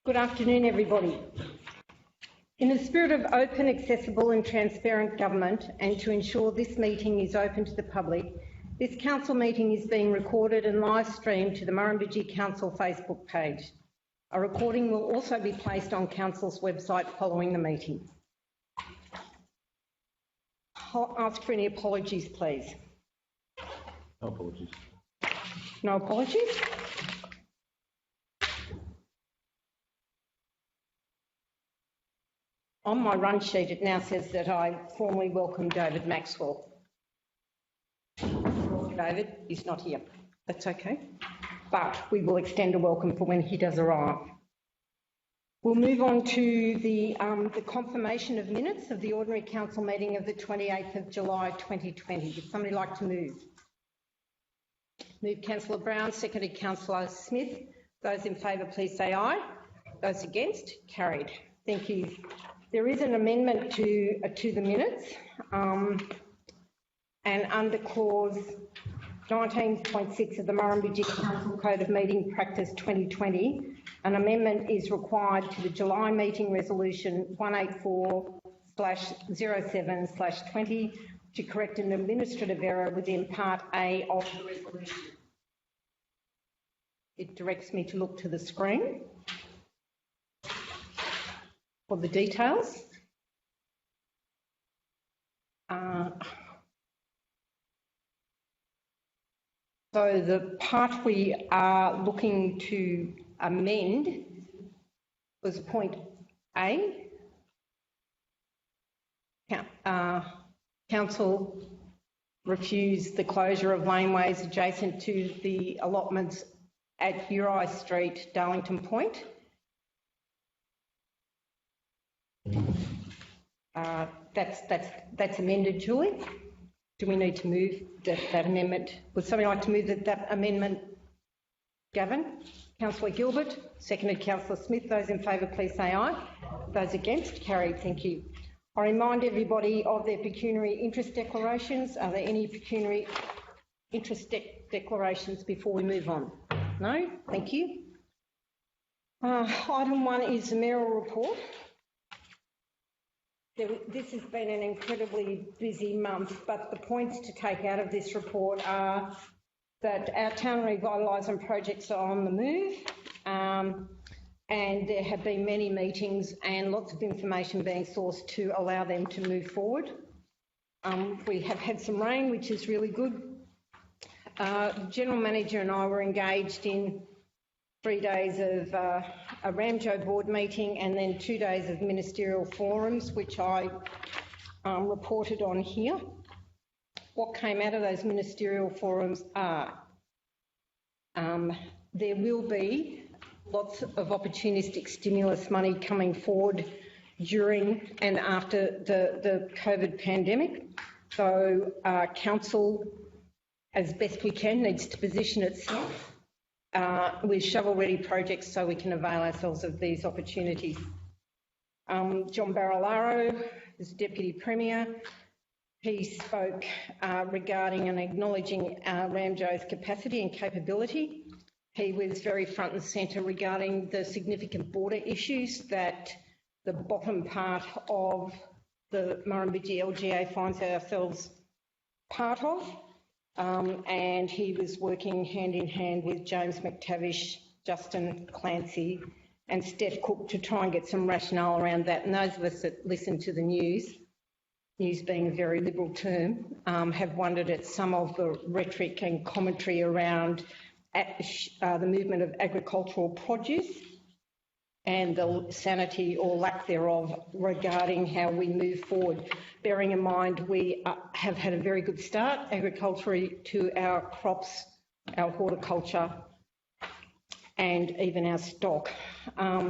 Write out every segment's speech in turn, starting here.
Good afternoon, everybody. In the spirit of open, accessible and transparent government, and to ensure this meeting is open to the public, this council meeting is being recorded and live streamed to the Murrumbidgee Council Facebook page. A recording will also be placed on Council's website following the meeting. I'll ask for any apologies, please. No apologies. No apologies? On my run sheet, it now says that I formally welcome David Maxwell. David is not here. That's okay. But we will extend a welcome for when he does arrive. We'll move on to the confirmation of minutes of the ordinary council meeting of the 28th of July 2020. Would somebody like to move? Move Councillor Brown, seconded Councillor Smith. Those in favour, please say aye. Those against, carried. Thank you. There is an amendment to the minutes, and under clause 19.6 of the Murrumbidgee Council Code of Meeting Practice 2020, an amendment is required to the July meeting resolution 184/07/20 to correct an administrative error within Part A of the resolution. It directs me to look to the screen for the details. So the part we are looking to amend was point A. Council refused the closure of laneways adjacent to the allotments at Uri Street, Darlington Point. That's amended, Julie. Do we need to move that amendment? Would somebody like to move that amendment? Gavin? Councillor Gilbert, seconded Councillor Smith. Those in favour, please say aye. Those against, carried. Thank you. I remind everybody of their pecuniary interest declarations. Are there any pecuniary interest declarations before we move on? No? Thank you. Item 1 is the mayoral report. This has been an incredibly busy month, but the points to take out of this report are that our town revitalising projects are on the move, and there have been many meetings and lots of information being sourced to allow them to move forward. We have had some rain, which is really good. The General Manager and I were engaged in 3 days of a Ramjo board meeting and then 2 days of ministerial forums, which I reported on here. What came out of those ministerial forums are there will be lots of opportunistic stimulus money coming forward during and after the COVID pandemic. So Council, as best we can, needs to position itself with shovel-ready projects so we can avail ourselves of these opportunities. John Barilaro is Deputy Premier. He spoke regarding and acknowledging Ramjo's capacity and capability. He was very front and centre regarding the significant border issues that the bottom part of the Murrumbidgee LGA finds ourselves part of. And he was working hand in hand with James McTavish, Justin Clancy and Steph Cook to try and get some rationale around that. And those of us that listen to the news being a very liberal term, have wondered at some of the rhetoric and commentary around the movement of agricultural produce and the sanity or lack thereof regarding how we move forward. Bearing in mind we have had a very good start agriculturally to our crops, our horticulture and even our stock.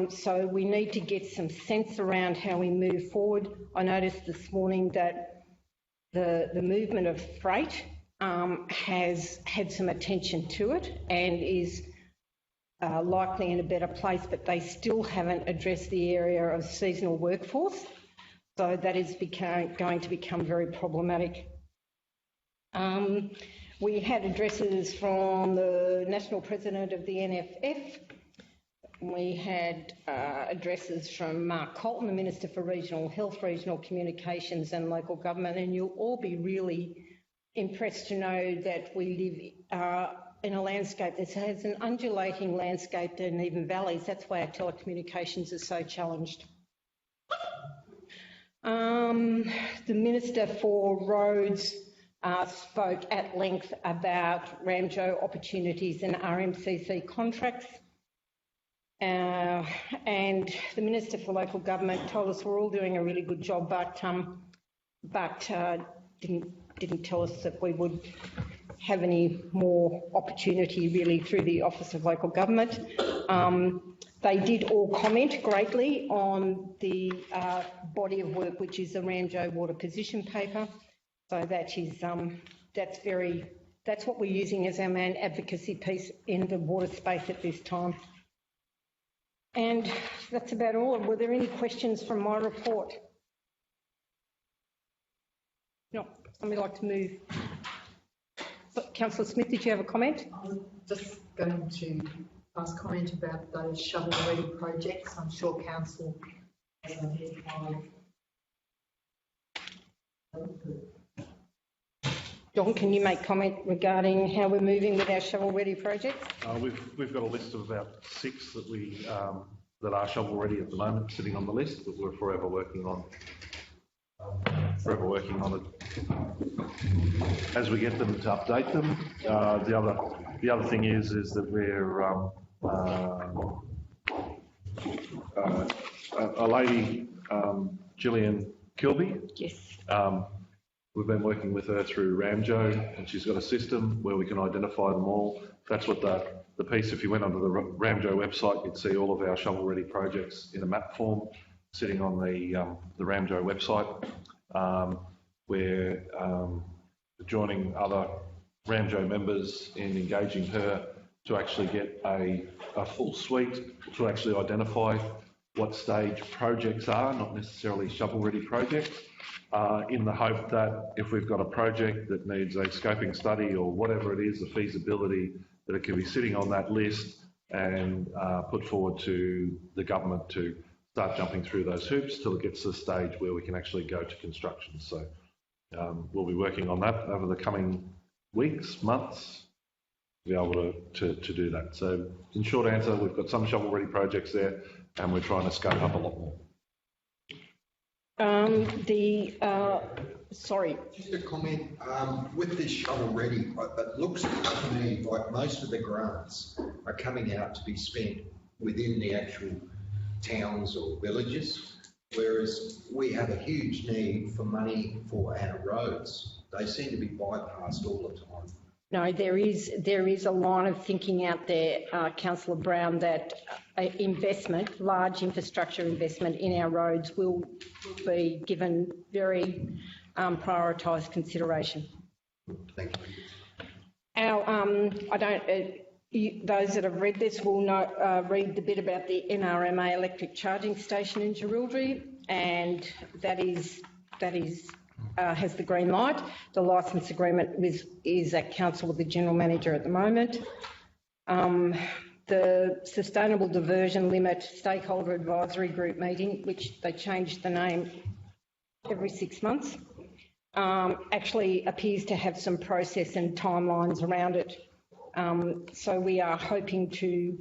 So we need to get some sense around how we move forward. I noticed this morning that the movement of freight has had some attention to it and is likely in a better place, but they still haven't addressed the area of seasonal workforce. So that is going to become very problematic. We had addresses from the National President of the NFF we had addresses from Mark Colton, the Minister for Regional Health, Regional Communications and Local Government, and you'll all be really impressed to know that we live in a landscape that has an undulating landscape and even valleys. That's why our telecommunications are so challenged. The Minister for Roads spoke at length about Ramjo opportunities and RMCC contracts. And the Minister for Local Government told us we're all doing a really good job, but didn't tell us that we would have any more opportunity really through the Office of Local Government. They did all comment greatly on the body of work, which is the Ramjo Water Position Paper. So that is that's what we're using as our main advocacy piece in the water space at this time. And that's about all. Were there any questions from my report? No. Somebody like to move? Councillor Smith, did you have a comment? I was just going to ask comment about those shovel-ready projects. I'm sure Council has identified. John, can you make comment regarding how we're moving with our shovel-ready projects? We've got a list of about 6 that we that are shovel-ready at the moment, sitting on the list, but we're forever working on. It as we get them to update them. The other thing is that we're a lady, Gillian Kilby. Yes. We've been working with her through Ramjo, and she's got a system where we can identify them all. That's what the piece, if you went onto the Ramjo website, you'd see all of our shovel-ready projects in a map form sitting on the Ramjo website. We're joining other Ramjo members in engaging her to actually get a full suite to actually identify what stage projects are, not necessarily shovel-ready projects. In the hope that if we've got a project that needs a scoping study or whatever it is, the feasibility, that it can be sitting on that list and put forward to the government to start jumping through those hoops till it gets to the stage where we can actually go to construction. So we'll be working on that over the coming weeks, months, to be able to do that. So in short answer, we've got some shovel-ready projects there and we're trying to scope up a lot more. Sorry. Just a comment, with this shovel ready, it looks to me like most of the grants are coming out to be spent within the actual towns or villages, whereas we have a huge need for money for our roads. They seem to be bypassed all the time. No, there is a line of thinking out there, Councillor Brown, that investment, large infrastructure investment in our roads will be given very prioritised consideration. Thank you. Those that have read this will read the bit about the NRMA electric charging station in Jerilderie, and that has the green light. The licence agreement is at council with the general manager at the moment. The Sustainable Diversion Limit Stakeholder Advisory Group meeting, which they changed the name every 6 months, actually appears to have some process and timelines around it. So we are hoping to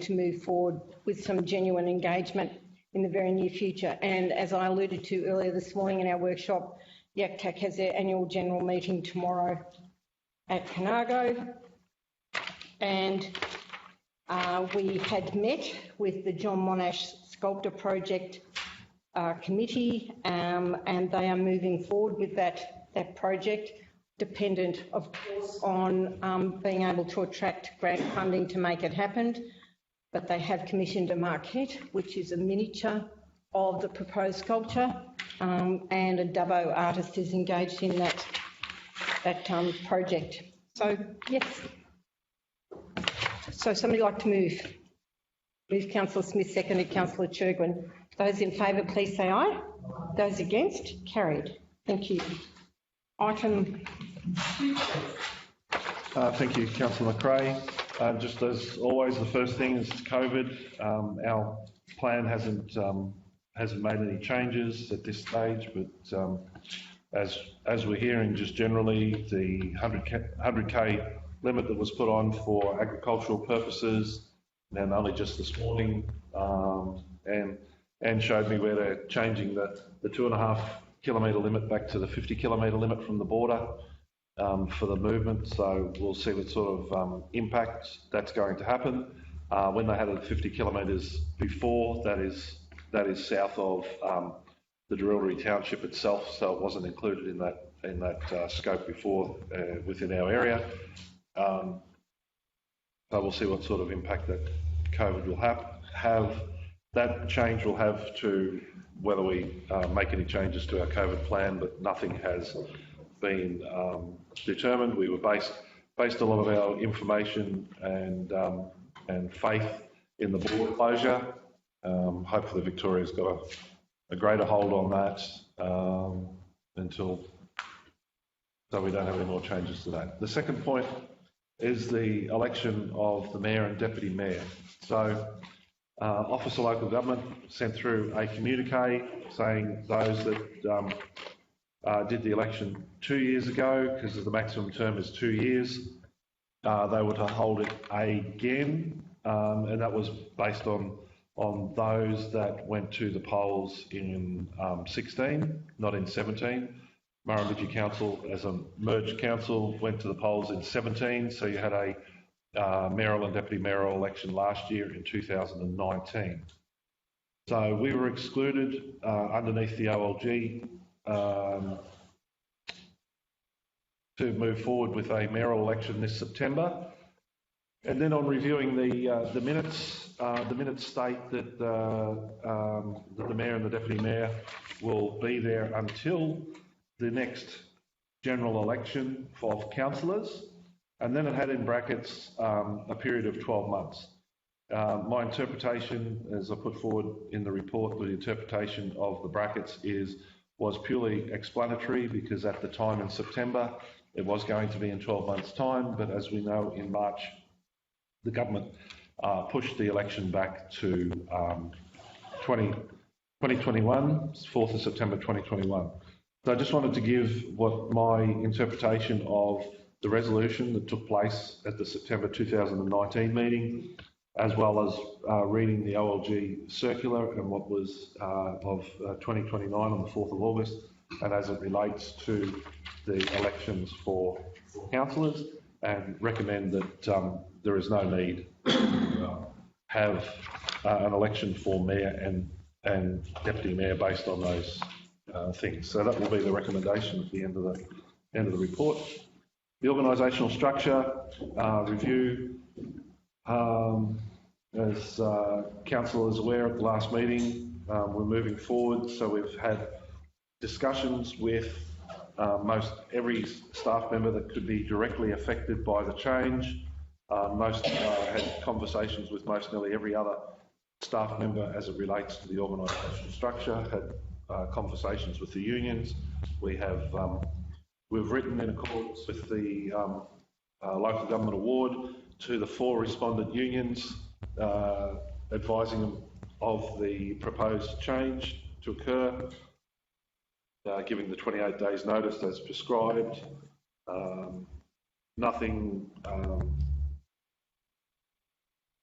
move forward with some genuine engagement in the very near future. And as I alluded to earlier this morning in our workshop, YACTAC has their annual general meeting tomorrow at Conago, and we had met with the John Monash Sculptor Project committee, and they are moving forward with that project, dependent, of course, on being able to attract grant funding to make it happen. But they have commissioned a maquette, which is a miniature of the proposed sculpture, and a Dubbo artist is engaged in that project. So, yes. So somebody like to move? Move Councillor Smith, seconded Councillor Churgwin. Those in favour, please say aye. Those against? Carried. Thank you. Item 2. Thank you, Councillor McRae. Just as always, the first thing is COVID. Our plan hasn't made any changes at this stage, but as we're hearing, just generally, the 100k limit that was put on for agricultural purposes, and only just this morning, and showed me where they're changing the 2.5 kilometre limit back to the 50 kilometre limit from the border for the movement. So we'll see what sort of impact that's going to happen. When they had it 50 kilometres before, that is south of the Drillery Township itself, so it wasn't included in that scope before within our area. So we'll see what sort of impact that COVID will have. That change will have to whether we make any changes to our COVID plan, but nothing has been determined. We were based a lot of our information and faith in the border closure. Hopefully Victoria's got a greater hold on that so we don't have any more changes to that. The second point is the election of the Mayor and Deputy Mayor. So Office of Local Government sent through a communique saying those that did the election 2 years ago, because the maximum term is 2 years, they were to hold it again, and that was based on those that went to the polls in 16, not in 17. Murrumbidgee Council, as a merged council, went to the polls in 17, so you had a mayoral and deputy mayoral election last year in 2019. So we were excluded underneath the OLG to move forward with a mayoral election this September. And then on reviewing the minutes state that the mayor and the deputy mayor will be there until the next general election of councillors, and then it had in brackets a period of 12 months. My interpretation, as I put forward in the report, the interpretation of the brackets was purely explanatory, because at the time in September it was going to be in 12 months' time, but as we know, in March the government pushed the election back to 2021, 4th of September 2021. So I just wanted to give what my interpretation of the resolution that took place at the September 2019 meeting, as well as reading the OLG circular and what was of 2029 on the 4th of August, and as it relates to the elections for councillors, and recommend that there is no need to have an election for mayor and deputy mayor based on those things. So that will be the recommendation at the end of the report. The organisational structure review, as council is aware at the last meeting, we're moving forward. So we've had discussions with most every staff member that could be directly affected by the change. Had conversations with most nearly every other staff member as it relates to the organisational structure. Had conversations with the unions. We've written in accordance with the local government award to the 4 respondent unions, advising them of the proposed change to occur, giving the 28 days notice as prescribed. Nothing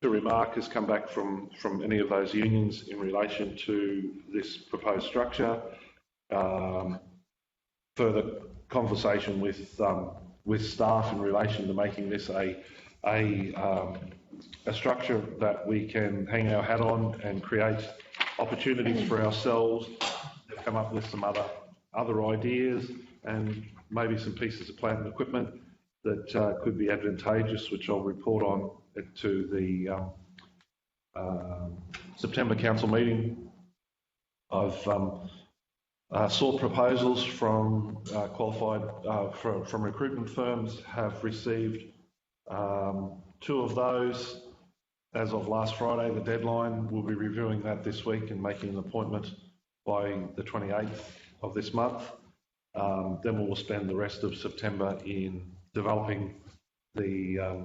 to remark has come back from any of those unions in relation to this proposed structure. Further conversation with staff in relation to making this a structure that we can hang our hat on and create opportunities for ourselves. They've come up with some other ideas and maybe some pieces of plant and equipment that could be advantageous, which I'll report on to the September council meeting. I've sought proposals from qualified from recruitment firms. Have received 2 of those as of last Friday, the deadline. We'll be reviewing that this week and making an appointment by the 28th of this month. Then we'll spend the rest of September in developing the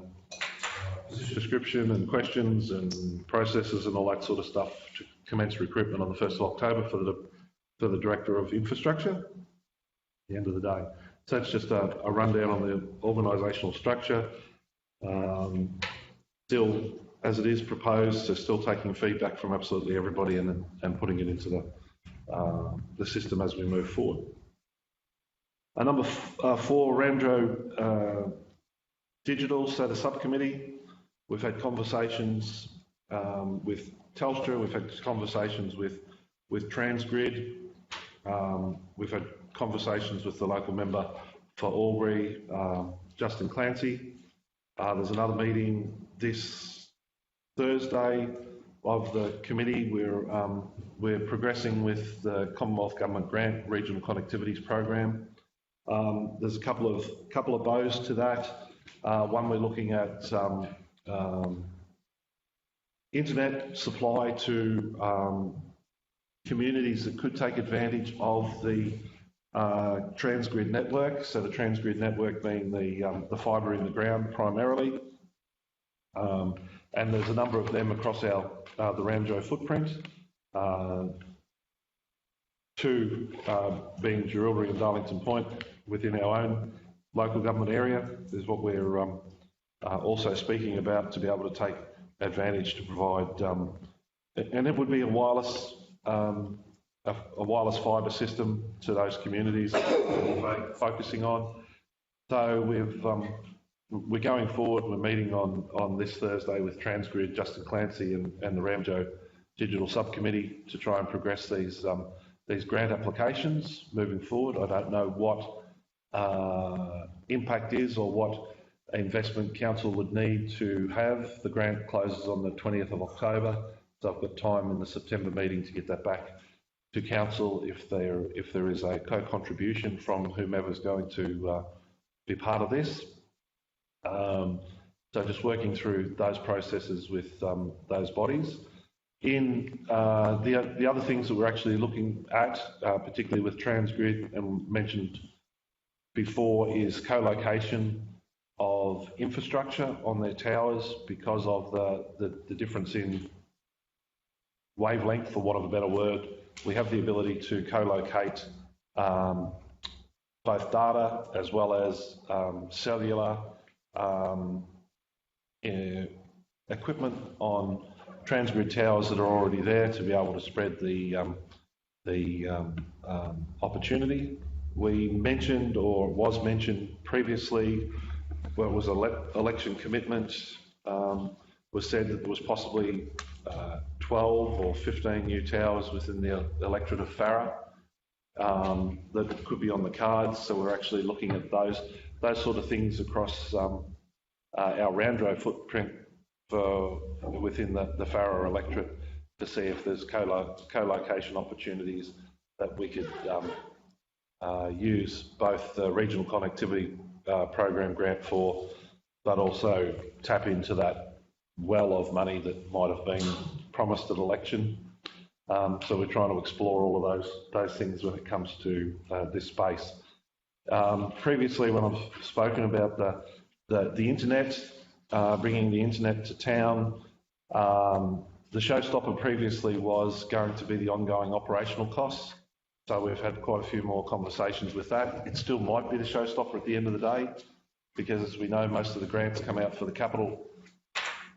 description and questions and processes and all that sort of stuff to commence recruitment on the 1st of October for the Director of Infrastructure at the end of the day. So that's just a rundown on the organisational structure. Still, as it is proposed, so still taking feedback from absolutely everybody and putting it into the system as we move forward. Number 4, Ramjo Digital, so the subcommittee, we've had conversations with Telstra, we've had conversations with Transgrid, we've had conversations with the local member for Albury, Justin Clancy. There's another meeting this Thursday of the committee. We're progressing with the Commonwealth Government Grant Regional Connectivities Program. There's a couple of bows to that. One, we're looking at internet supply to communities that could take advantage of the Transgrid network. So the Transgrid network being the fibre in the ground primarily, and there's a number of them across the Ramjo footprint. 2 being Jerilderie and Darlington Point within our own local government area is what we're also speaking about, to be able to take advantage to provide, and it would be a wireless fibre system to those communities that we're focusing on. So we're going forward. We're meeting on this Thursday with Transgrid, Justin Clancy, and the Ramjo Digital Subcommittee to try and progress these grant applications moving forward. I don't know what impact is or what investment council would need to have. The grant closes on the 20th of October, so I've got time in the September meeting to get that back to council if there is a co-contribution from whomever's going to be part of this. So just working through those processes with those bodies. In the other things that we're actually looking at, particularly with Transgrid and mentioned before, is co-location of infrastructure on their towers because of the difference in wavelength, for want of a better word. We have the ability to co-locate both data as well as cellular equipment on Transgrid towers that are already there to be able to spread the opportunity. We mentioned, or was mentioned previously, where it was election commitment, was said that there was possibly 12 or 15 new towers within the electorate of Farrer that could be on the cards. So we're actually looking at those sort of things across our Ramjo footprint within the Farrer electorate to see if there's co-location opportunities that we could use both the regional connectivity program grant for, but also tap into that well of money that might have been promised at election. So we're trying to explore all of those things when it comes to this space. Previously, when I've spoken about the internet, bringing the internet to town, the showstopper previously was going to be the ongoing operational costs. So we've had quite a few more conversations with that. It still might be the showstopper at the end of the day, because as we know, most of the grants come out for the capital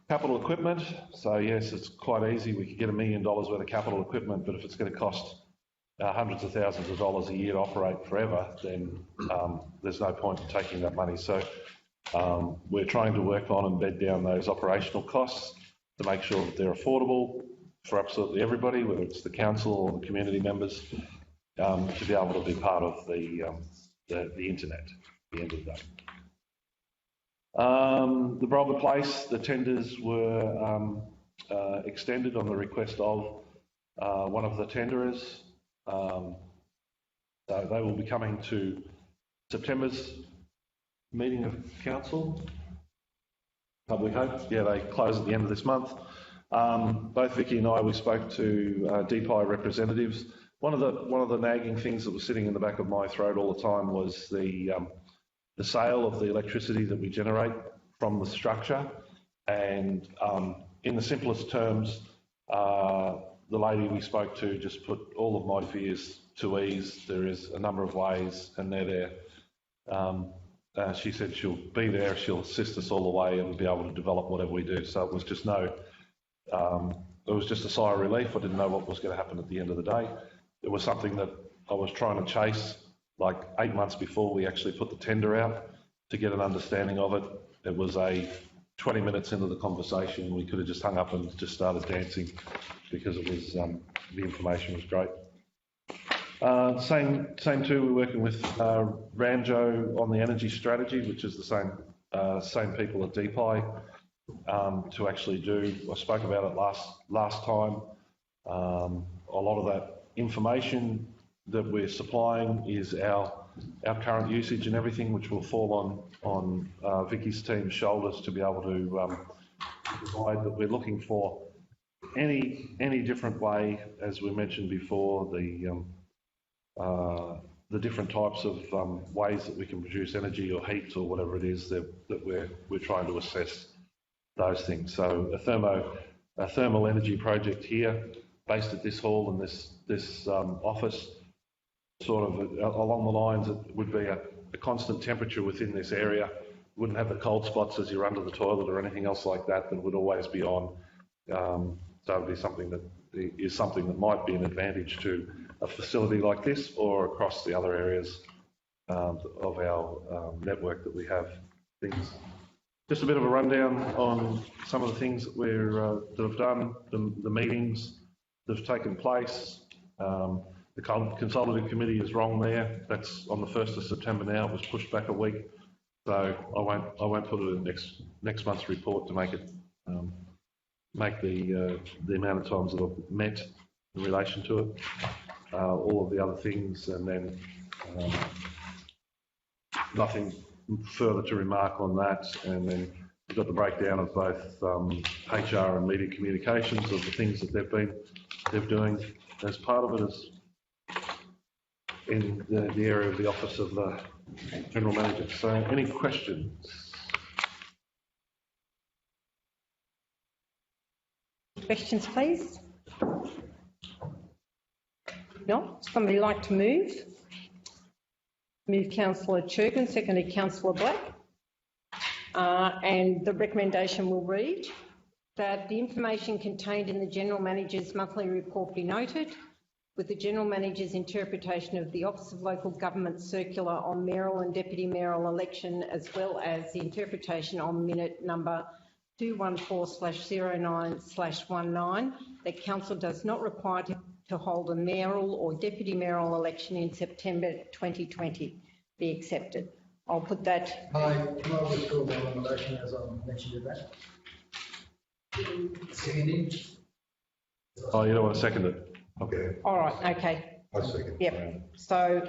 equipment. So yes, it's quite easy. We could get $1 million worth of capital equipment, but if it's going to cost hundreds of thousands of dollars a year to operate forever, then there's no point in taking that money. So we're trying to work on and bed down those operational costs to make sure that they're affordable for absolutely everybody, whether it's the council or the community members, to be able to be part of the internet at the end of the day. The Barolga Place, the tenders were extended on the request of one of the tenderers. So they will be coming to September's meeting of council, we hope. Yeah, they close at the end of this month. Both Vicky and I, we spoke to DPI representatives. One of the nagging things that was sitting in the back of my throat all the time was the sale of the electricity that we generate from the structure And in the simplest terms, the lady we spoke to just put all of my fears to ease. There is a number of ways, and they're there. She said she'll be there, she'll assist us all the way and be able to develop whatever we do. So it was just it was just a sigh of relief. I didn't know what was going to happen at the end of the day. It was something that I was trying to chase like 8 months before we actually put the tender out to get an understanding of it. It was 20 minutes into the conversation, we could have just hung up and just started dancing because it was the information was great. Same too. We're working with Ramjo on the energy strategy, which is the same people at DPI to actually do. I spoke about it last time. A lot of that information that we're supplying is our current usage and everything, which will fall on Vicky's team's shoulders to be able to provide. That we're looking for any different way, as we mentioned before, the different types of ways that we can produce energy or heat or whatever it is that we're trying to assess those things. So a thermal energy project here, based at this hall and this office, sort of along the lines that would be a constant temperature within this area. Wouldn't have the cold spots as you're under the toilet or anything else like that. That would always be on. So it would be something that might be an advantage to a facility like this or across the other areas of our network that we have. Things. Just a bit of a rundown on some of the things that that have done, the meetings that have taken place. The Consultative Committee is wrong there. That's on the 1st of September now. It was pushed back a week. So I won't put it in next month's report to make it make the amount of times that I've met in relation to it. All of the other things, and then nothing further to remark on that. And then we've got the breakdown of both HR and media communications of the things that they're doing as part of it, as in the area of the office of the General Manager. So any questions? Questions, please? No? Somebody like to move? Move Councillor Churgan, seconded Councillor Black. And the recommendation will read that the information contained in the General Manager's monthly report be noted, with the General Manager's interpretation of the Office of Local Government Circular on mayoral and deputy mayoral election, as well as the interpretation on minute number 214/09/19, that Council does not require to hold a mayoral or deputy mayoral election in September 2020 be accepted. I'll put that. Can I withdraw my nomination as I mentioned in that? Seconding. Oh, you don't want to second it? Okay. All right, okay. I second. Yep. So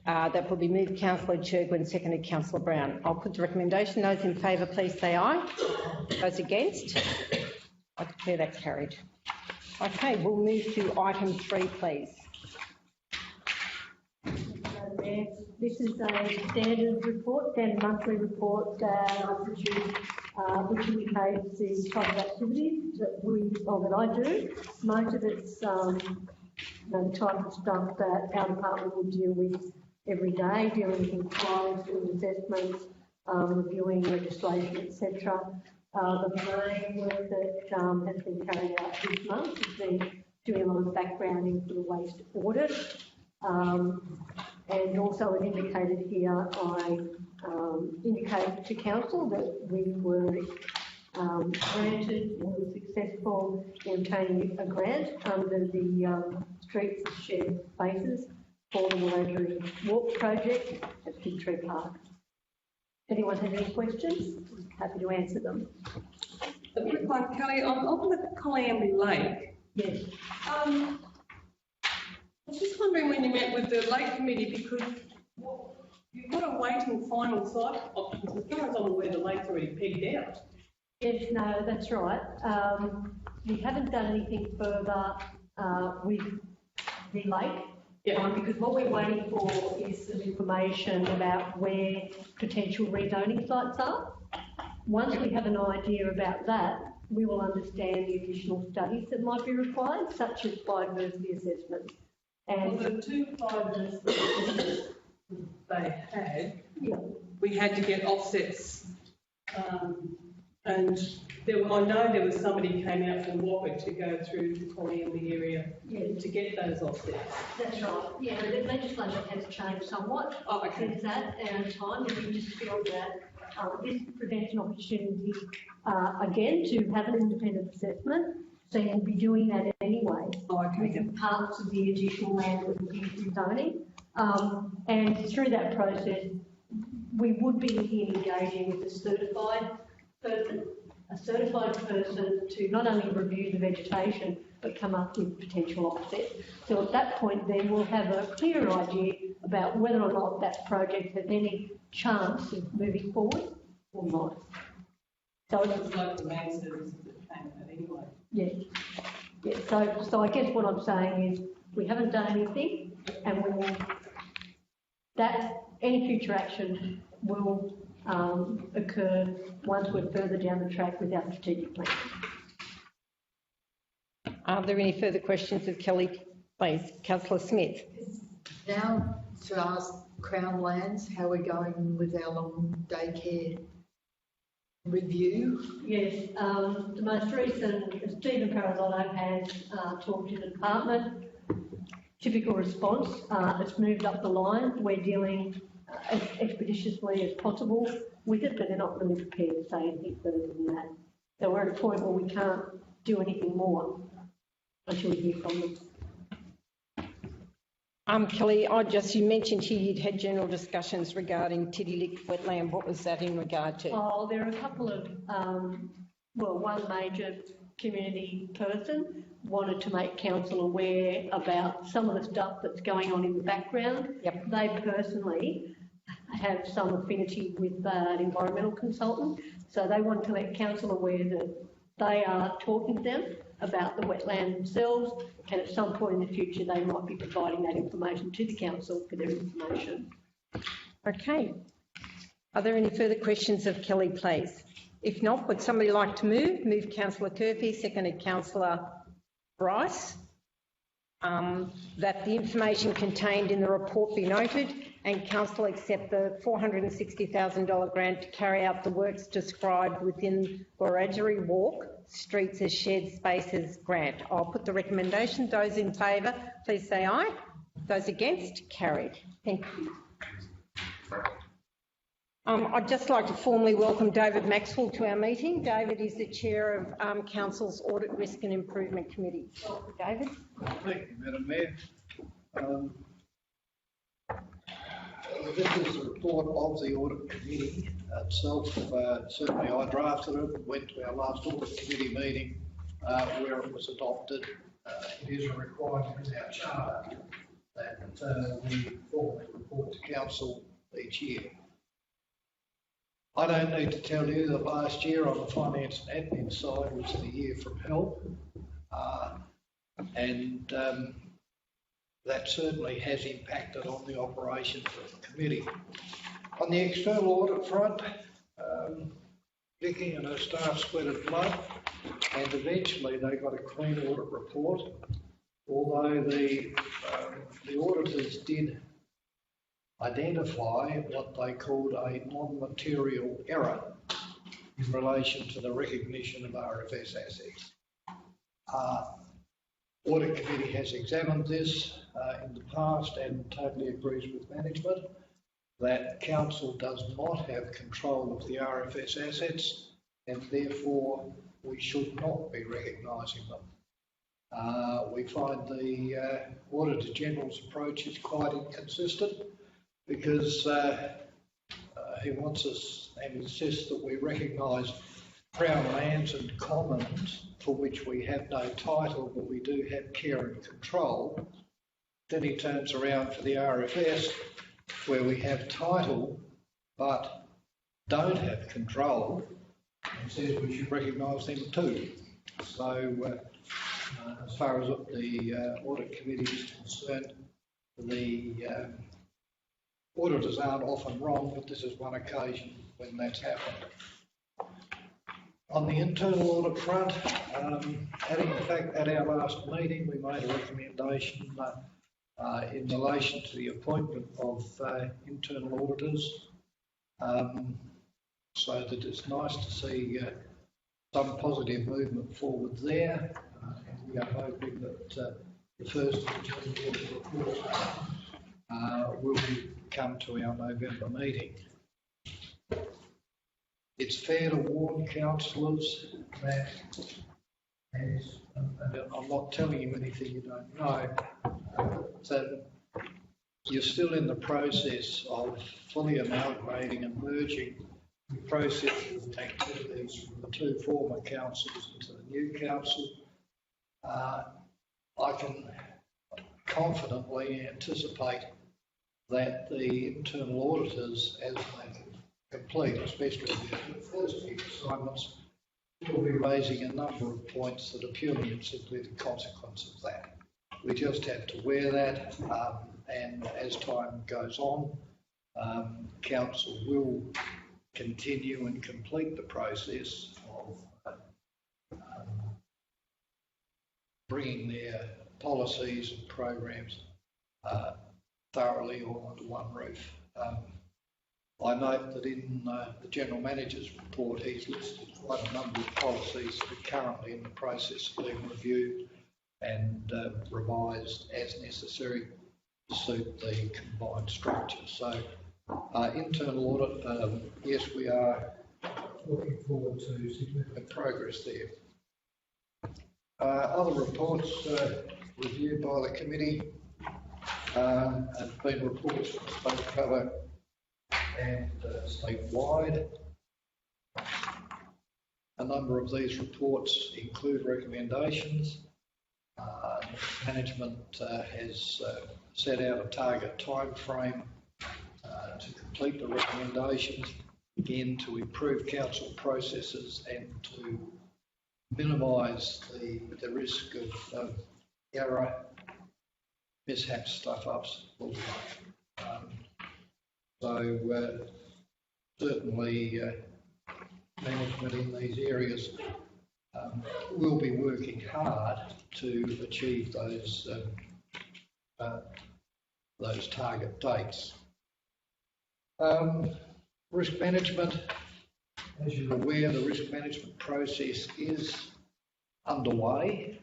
that will be moved Councillor Churgwin, seconded Councillor Brown. I'll put the recommendation. Those in favour, please say aye. Those against? I declare that carried. Okay, we'll move to item 3, please. This is a standard monthly report that I produce, which indicates the type of activities that I do. Most of it's the type of stuff that our department will deal with every day, dealing with inquiries, doing assessments, reviewing legislation, etc. The main work that has been carried out this month has been doing a lot of backgrounding for the waste audit. And also as indicated here, I indicated to Council that we were granted and were successful in obtaining a grant under the Streets and Shared Spaces for the Wiradjuri Walk project at Fig Tree Park. If anyone has any questions, I'm happy to answer them. A quick one, Kelly, on the Callambie Lake. Yes. I was just wondering when you met with the Lake Committee, because you've got to wait until final site options, as far as I'm aware, the lake's already pegged out. Yes, no, that's right. We haven't done anything further with the lake. Yeah. Because what we're waiting for is some information about where potential rezoning sites are. Once we have an idea about that, we will understand the additional studies that might be required, such as biodiversity assessments. Well, And the two fibres they had, yeah, we had to get offsets. And I know there was somebody came out from Wagga to go through the Collie in the area to get those offsets. that's right. Yeah, the legislation has changed somewhat since that time, and we just feel that this presents an opportunity again to have an independent assessment. So you'll be doing that anyway. With parts of the additional land that will be zoning. And through that process, we would be looking at engaging with a certified person to not only review the vegetation, but come up with potential offsets. So at that point then we'll have a clearer idea about whether or not that project has any chance of moving forward or not. So It was local land services that came out anyway. Yeah. So I guess what I'm saying is we haven't done anything, and we will, that any future action will occur once we're further down the track with our strategic plan. Are there any further questions of Kelly? Please, Councillor Smith. Now to ask Crown Lands how we're going with our long daycare review. Yes, the most recent, Stephen Parazotto has talked to the department. Typical response, it's moved up the line. We're dealing as expeditiously as possible with it, but they're not really prepared to say anything further than that. So we're at a point where we can't do anything more until we hear from them. Kelly, you mentioned here you'd had general discussions regarding Tiddylick wetland. What was that in regard to? Oh, there are a couple of, one major community person wanted to make council aware about some of the stuff that's going on in the background. Yep. They personally have some affinity with an environmental consultant, so they want to make council aware that they are talking to them about the wetland themselves, and at some point in the future they might be providing that information to the council for their information. Okay. Are there any further questions of Kelly, please? If not, would somebody like to move? Move Councillor Curfew, seconded Councillor Bryce. That the information contained in the report be noted and Council accept the $460,000 grant to carry out the works described within Murrumbidgee Walk Streets as Shared Spaces grant. I'll put the recommendation. Those in favour, please say aye. Those against, carried. Thank you. I'd just like to formally welcome David Maxwell to our meeting. David is the Chair of Council's Audit, Risk and Improvement Committee. David. Thank you, Madam Mayor. This is the report of the Audit Committee itself. Certainly I drafted it, went to our last Audit Committee meeting where it was adopted. It is a requirement in our charter that we formally report to Council each year. I don't need to tell you that last year on the finance and admin side was the year from hell, and that certainly has impacted on the operations of the committee. On the external audit front, Vicky and her staff sweated blood, and eventually they got a clean audit report, although the auditors did identify what they called a non-material error in relation to the recognition of RFS assets. Audit Committee has examined this in the past and totally agrees with management that Council does not have control of the RFS assets and therefore we should not be recognising them. We find the Auditor General's approach is quite inconsistent, because he wants us and insists that we recognise Crown lands and commons for which we have no title, but we do have care and control. Then he turns around for the RFS, where we have title but don't have control, and says we should recognise them too. So as far as the Audit Committee is concerned, the auditors aren't often wrong, but this is one occasion when that's happened. On the internal audit front, at our last meeting, we made a recommendation in relation to the appointment of internal auditors. So that it's nice to see some positive movement forward there. And we are hoping that the first internal audit report will come to our November meeting. It's fair to warn councillors that, and I'm not telling you anything you don't know, that you're still in the process of fully amalgamating and merging the processes and activities from the two former councils into the new council. I can confidently anticipate that the internal auditors, as they complete, especially the first few assignments, will be raising a number of points that are purely and simply the consequence of that. We just have to wear that, and as time goes on, council will continue and complete the process of bringing their policies and programs thoroughly all under one roof. I note that in the General Manager's report, he's listed quite a number of policies that are currently in the process of being reviewed and revised as necessary to suit the combined structure. So, internal audit, yes, we are looking forward to significant progress there. Other reports reviewed by the committee have been reports from state cover and statewide. A number of these reports include recommendations. Management has set out a target time frame to complete the recommendations, again to improve council processes and to minimise the risk of error, mishaps, stuff-ups, so certainly management in these areas will be working hard to achieve those target dates. Risk management, as you're aware, the risk management process is underway.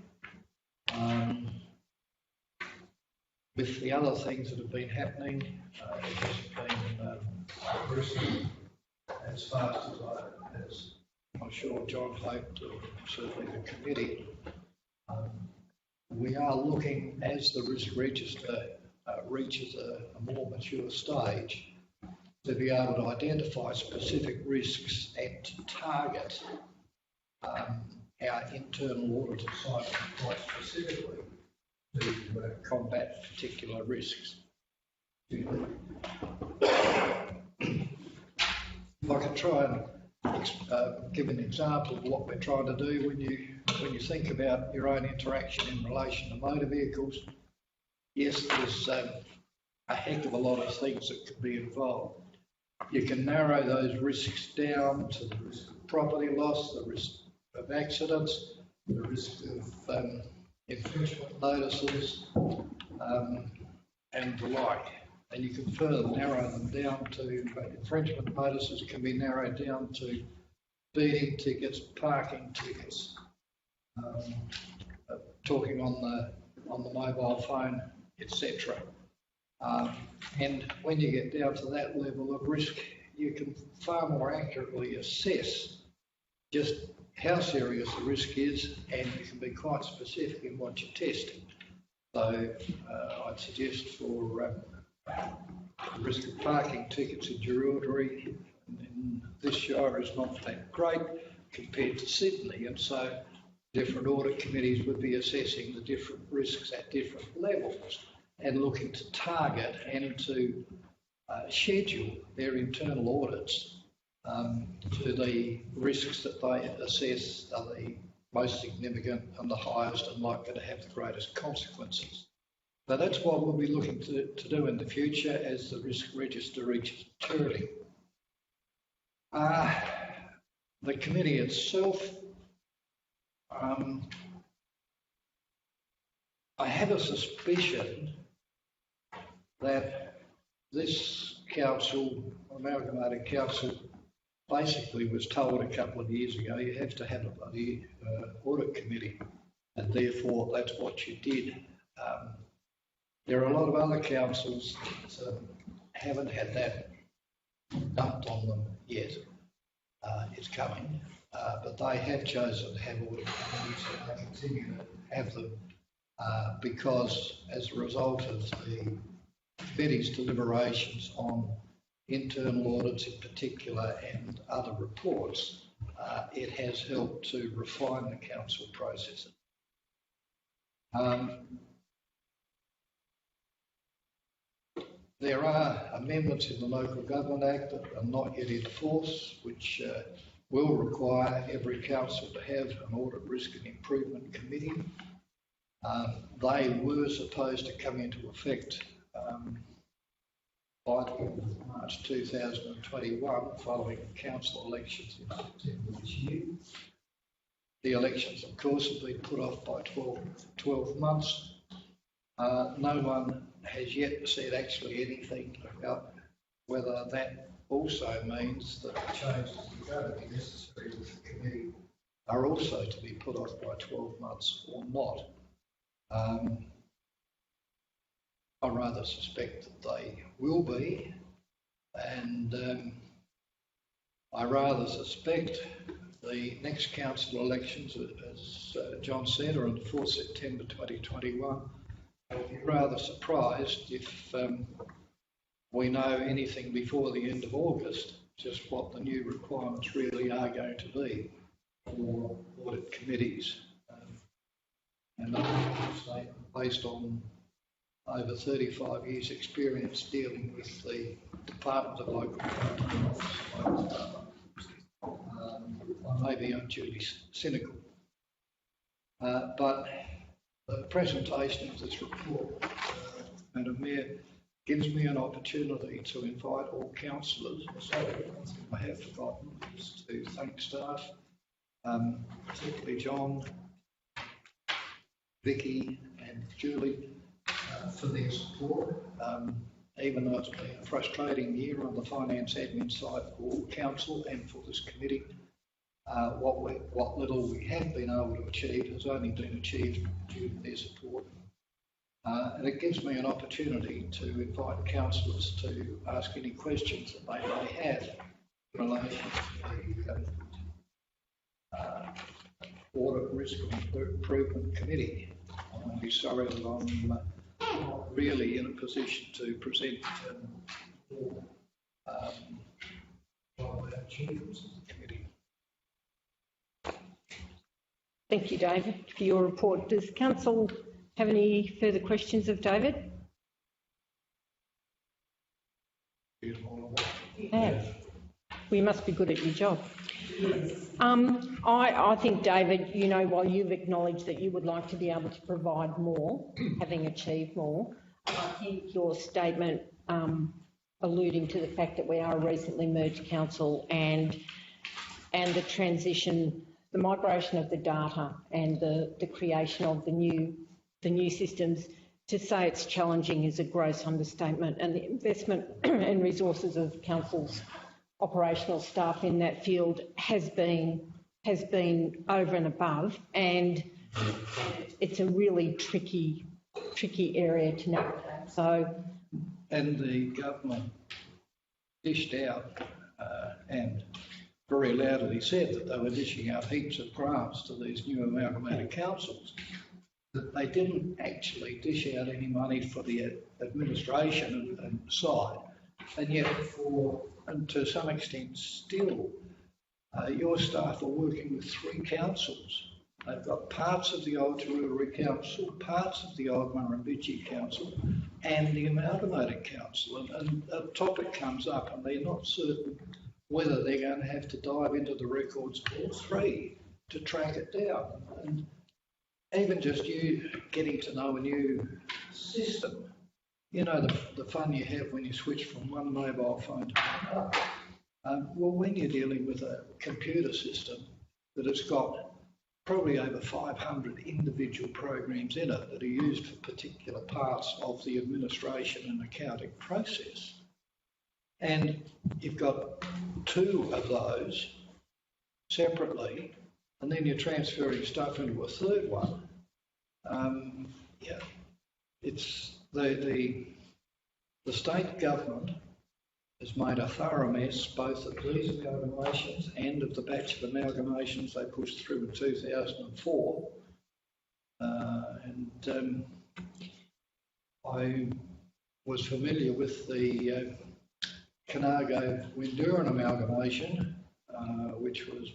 With the other things that have been happening, it hasn't been progressing as fast as I'm sure John hoped, or certainly the committee. We are looking, as the risk register reaches a more mature stage, to be able to identify specific risks and to target our internal audit assignment quite specifically to combat particular risks. If I can try and give an example of what we're trying to do when you think about your own interaction in relation to motor vehicles, yes, there's a heck of a lot of things that could be involved. You can narrow those risks down to the risk of property loss, the risk of accidents, the risk of infringement notices, and the like. And you can further narrow them down to infringement notices can be narrowed down to speeding tickets, parking tickets, talking on the mobile phone, etc. And when you get down to that level of risk, you can far more accurately assess just how serious the risk is, and you can be quite specific in what you're testing. So I'd suggest for the risk of parking tickets in Jerilderie in this shire is not that great compared to Sydney, and so different audit committees would be assessing the different risks at different levels and looking to target and to schedule their internal audits to the risks that they assess are the most significant and the highest and likely to have the greatest consequences. So that's what we'll be looking to do in the future as the risk register reaches maturity. the committee itself, I have a suspicion that this council, amalgamated council, basically was told a couple of years ago, you have to have a bloody audit committee, and therefore that's what you did. There are a lot of other councils that haven't had that dumped on them yet. It's coming, but they have chosen to have audit committees, and they continue to have them because as a result of the committee's deliberations on internal audits in particular and other reports, it has helped to refine the council processes. There are amendments in the Local Government Act that are not yet in force, which will require every council to have an Audit Risk and Improvement Committee. They were supposed to come into effect by the end of March 2021, following council elections in September this year. The elections, of course, have been put off by 12 months. No one has yet said actually anything about whether that also means that the changes that are going to be necessary with the committee are also to be put off by 12 months or not. I rather suspect that they will be, and I rather suspect the next council elections, as John said, are on the 4th September 2021. I'll be rather surprised if we know anything before the end of August, just what the new requirements really are going to be for audit committees. And that's a statement based on over 35 years' experience dealing with the Department of Local Government. I may be unduly cynical, but the presentation of this report, Madam Mayor, gives me an opportunity to invite all councillors, sorry, I have forgotten, is to thank staff, particularly John, Vicky and Julie, for their support. Even though it's been a frustrating year on the finance admin side for council and for this committee, what little we have been able to achieve has only been achieved due to their support. And it gives me an opportunity to invite councillors to ask any questions that they may have in relation to the Audit Risk and Improvement Committee. I'm only sorry that I'm not really in a position to present all our achievements of the committee. Thank you, David, for your report. Does Council have any further questions of David? Yeah. Well, you must be good at your job. I think, David, you know, while you've acknowledged that you would like to be able to provide more, having achieved more, I think your statement alluding to the fact that we are a recently merged council and the transition, the migration of the data and the creation of the new systems, to say it's challenging is a gross understatement, and the investment and resources of council's operational staff in that field has been over and above, and it's a really tricky area to navigate. So, and the government dished out and very loudly said that they were dishing out heaps of grants to these new amalgamated councils, that they didn't actually dish out any money for the administration and side, and yet and to some extent still, your staff are working with 3 councils. They've got parts of the old Taroola Council, parts of the old Murrumbidgee Council, and the amalgamated council. And a topic comes up, and they're not certain whether they're going to have to dive into the records of all 3 to track it down. And even just you getting to know a new system, you know, the fun you have when you switch from one mobile phone to another. Well, when you're dealing with a computer system that has got probably over 500 individual programs in it that are used for particular parts of the administration and accounting process, and you've got 2 of those separately, and then you're transferring stuff into a third one, it's the state government has made a thorough mess both of these amalgamations and of the batch of amalgamations they pushed through in 2004. I was familiar with the Carnargo-Windurin amalgamation, which was,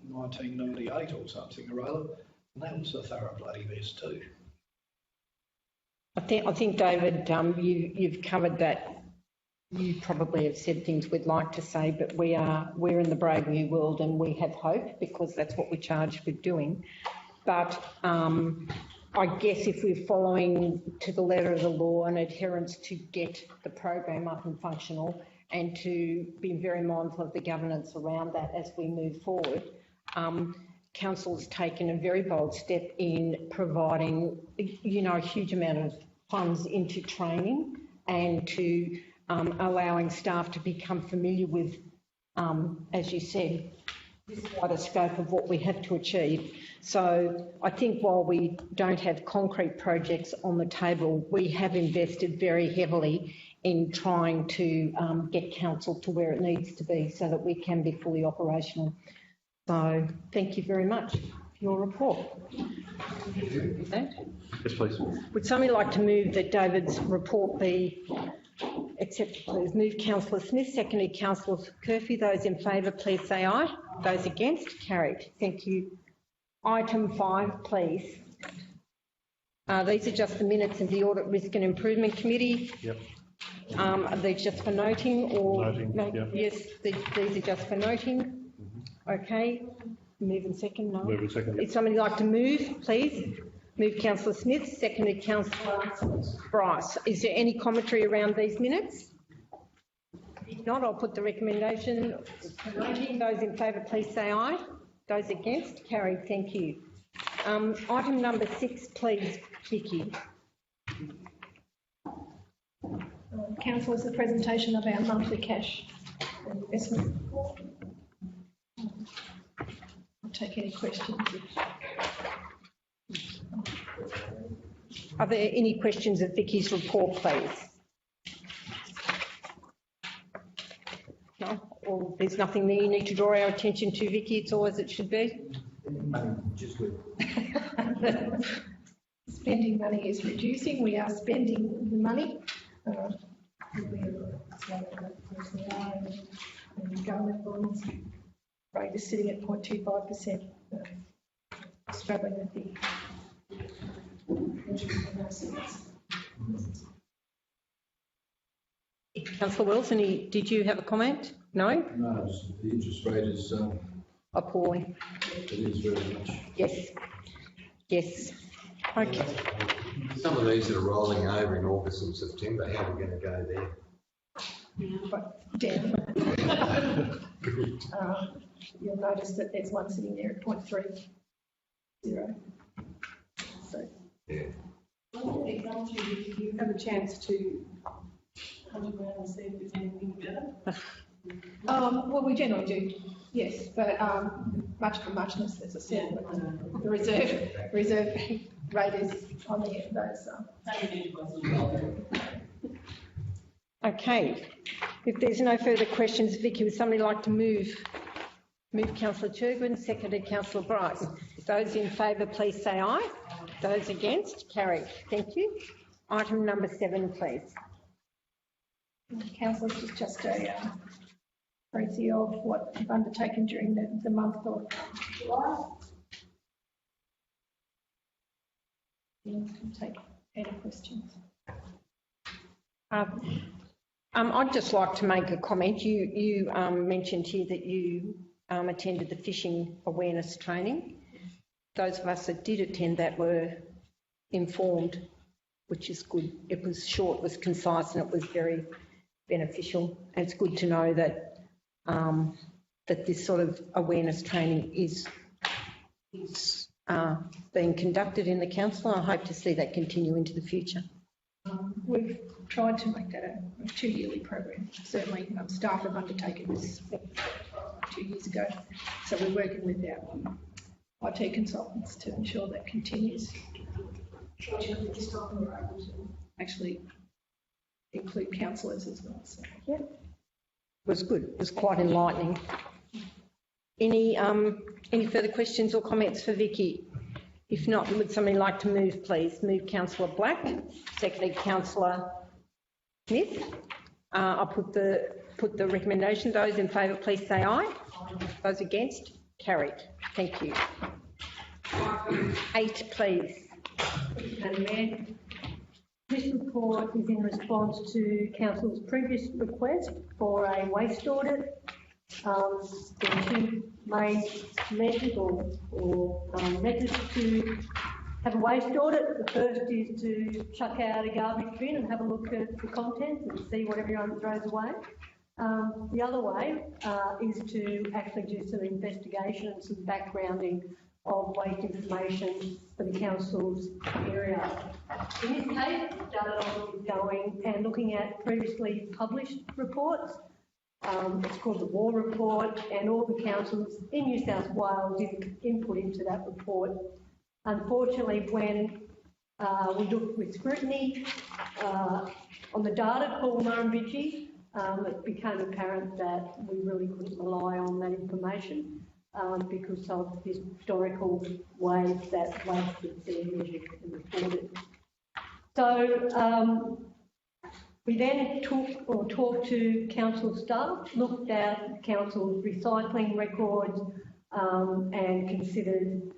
1998 or something or other, and that was a thorough bloody mess too. I think David, you've covered that. You probably have said things we'd like to say, but we're in the brave new world and we have hope because that's what we're charged with doing. But I guess if we're following to the letter of the law and adherence to get the program up and functional and to be very mindful of the governance around that as we move forward, Council's taken a very bold step in providing, a huge amount of funds into training and to allowing staff to become familiar with, as you said, this wider scope of what we have to achieve. So I think while we don't have concrete projects on the table, we have invested very heavily in trying to get council to where it needs to be so that we can be fully operational. So thank you very much for your report. Yes, please. Would somebody like to move that David's report be accepted, please? Move Councillor Smith, seconded Councillor Curfew. Those in favour, please say aye. Those against, carried. Thank you. Item 5, please. These are just the minutes of the Audit, Risk and Improvement Committee. Yep. Are these just for noting or? Noting, no? yep. Yes, these are just for noting. Okay. Move and second, no? Move and second. Would somebody like to move, please? Move Councillor Smith, seconded Councillor Bryce. Is there any commentary around these minutes? If not, I'll put the recommendation for noting. Those in favour, please say aye. Those against, carried. Thank you. Item number 6, please, Vicky. Council, is the presentation of our monthly cash and investment report. I'll take any questions. Are there any questions of Vicky's report, please? No? Or there's nothing there you need to draw our attention to, Vicky? It's all as it should be? Just good. Spending money is reducing. We are spending the money. Government bonds rate is sitting at 0.25%. Struggling with the Councillor Wilson, did you have a comment? No? No, the interest rate is appalling. It is very much. Yes. Yes. Okay. Some of these that are rolling over in August and September, how are we going to go there? Down. You'll notice that there's one sitting there at 0.30. So. Yeah. You have a chance to hunt around and see if there's anything better? Well, we generally do, yes, but much for muchness, as I said, the reserve rate is on the end of those. Okay. If there's no further questions, Vicky, would somebody like to move? Move Councillor Churgwin, seconded Councillor Bryce. Those in favour, please say aye. Those against, carried. Thank you. Item number 7, please. Councillor, this is just a précis of what I've undertaken during the month of July. You can take any questions. I'd just like to make a comment. You mentioned here that you attended the fishing awareness training. Those of us that did attend that were informed, which is good. It was short, it was concise, and it was very beneficial. And it's good to know that that this sort of awareness training is being conducted in the council. I hope to see that continue into the future. We've tried to make that a 2-yearly program. Certainly, staff have undertaken this 2 years ago. So we're working with our IT consultants to ensure that continues. Fortunately, this time we're able to actually include counsellors as well. So. Yeah. It was good. It was quite enlightening. Any further questions or comments for Vicky? If not, would somebody like to move, please? Move Councillor Black, seconded Councillor Smith. I'll put the recommendation. Those in favour, please say aye. Those against, carried. Thank you. 8, please. Madam Mayor, this report is in response to Council's previous request for a waste audit. There are 2 main measures or methods to have a waste audit. The first is to chuck out a garbage bin and have a look at the contents and see what everyone throws away. The other way is to actually do some investigation and some backgrounding of waste information for the council's area. In this case, we started off going and looking at previously published reports. It's called the War Report, and all the councils in New South Wales input into that report. Unfortunately, when we looked with scrutiny on the data called Murrumbidgee, it became apparent that we really couldn't rely on that information because of the historical ways that waste is being measured and reported. So we then talked to council staff, looked at council's recycling records and considered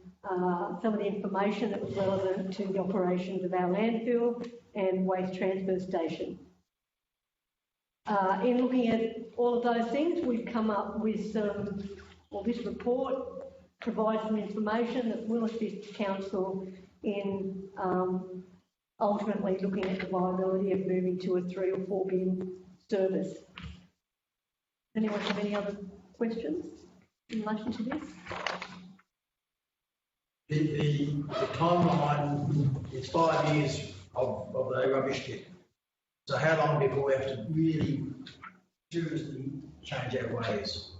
some of the information that was relevant to the operations of our landfill and waste transfer station. In looking at all of those things, we've come up with this report provides some information that will assist council in ultimately looking at the viability of moving to a 3 or 4 bin service. Anyone have any other questions in relation to this? The timeline is 5 years of the rubbish tip. So how long before we have to really seriously change our ways?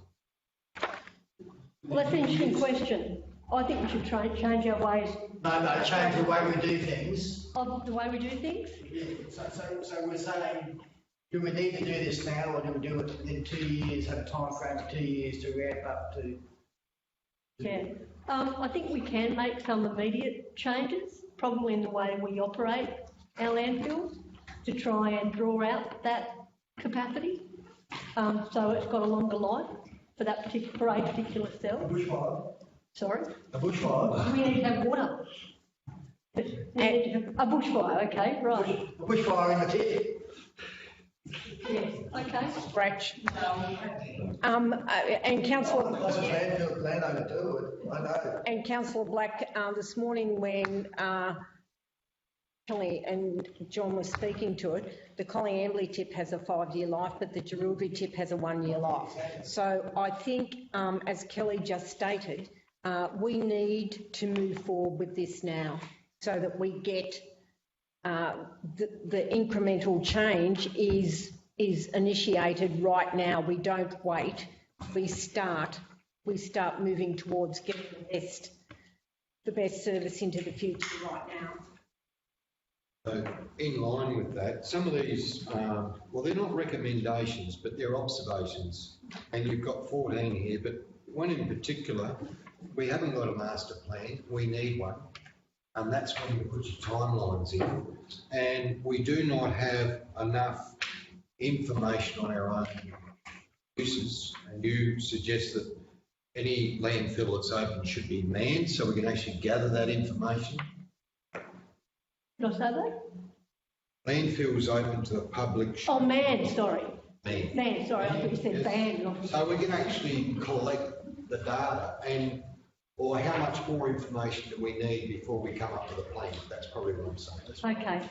Well, that's an interesting question. I think we should try and change our ways. No, change the way we do things. Of the way we do things? Yeah, so we're saying, do we need to do this now, or do we do it in 2 years, have a time frame of 2 years to ramp up to? Yeah. I think we can make some immediate changes, probably in the way we operate our landfills, to try and draw out that capacity. So it's got a longer life for a particular cell. A bushfire? Sorry? A bushfire? We need to have water. A bushfire, okay, right. A bushfire in the tip? Yes, okay. Scratch. And Councillor... That's a landowner do it, I know. And Councillor Black, this morning when Kelly and John were speaking to it, the Collyambly tip has a 5-year life, but the Murrumbidgee tip has a 1-year life. So I think, as Kelly just stated, we need to move forward with this now so that we get the incremental change is initiated right now. We don't wait. We start moving towards getting the best service into the future right now. So in line with that, some of these, well, they're not recommendations, but they're observations. And you've got 14 here, but one in particular, we haven't got a master plan. We need one. And that's when you put your timelines in. And we do not have enough information on our own uses. And you suggest that any landfill that's open should be manned so we can actually gather that information. Did I say that? Landfills open to the public. Oh, manned, sorry. Manned. Manned, sorry, I thought you said banned. So we can actually collect the data or how much more information do we need before we come up with a plan? That's probably what I'm saying. Okay.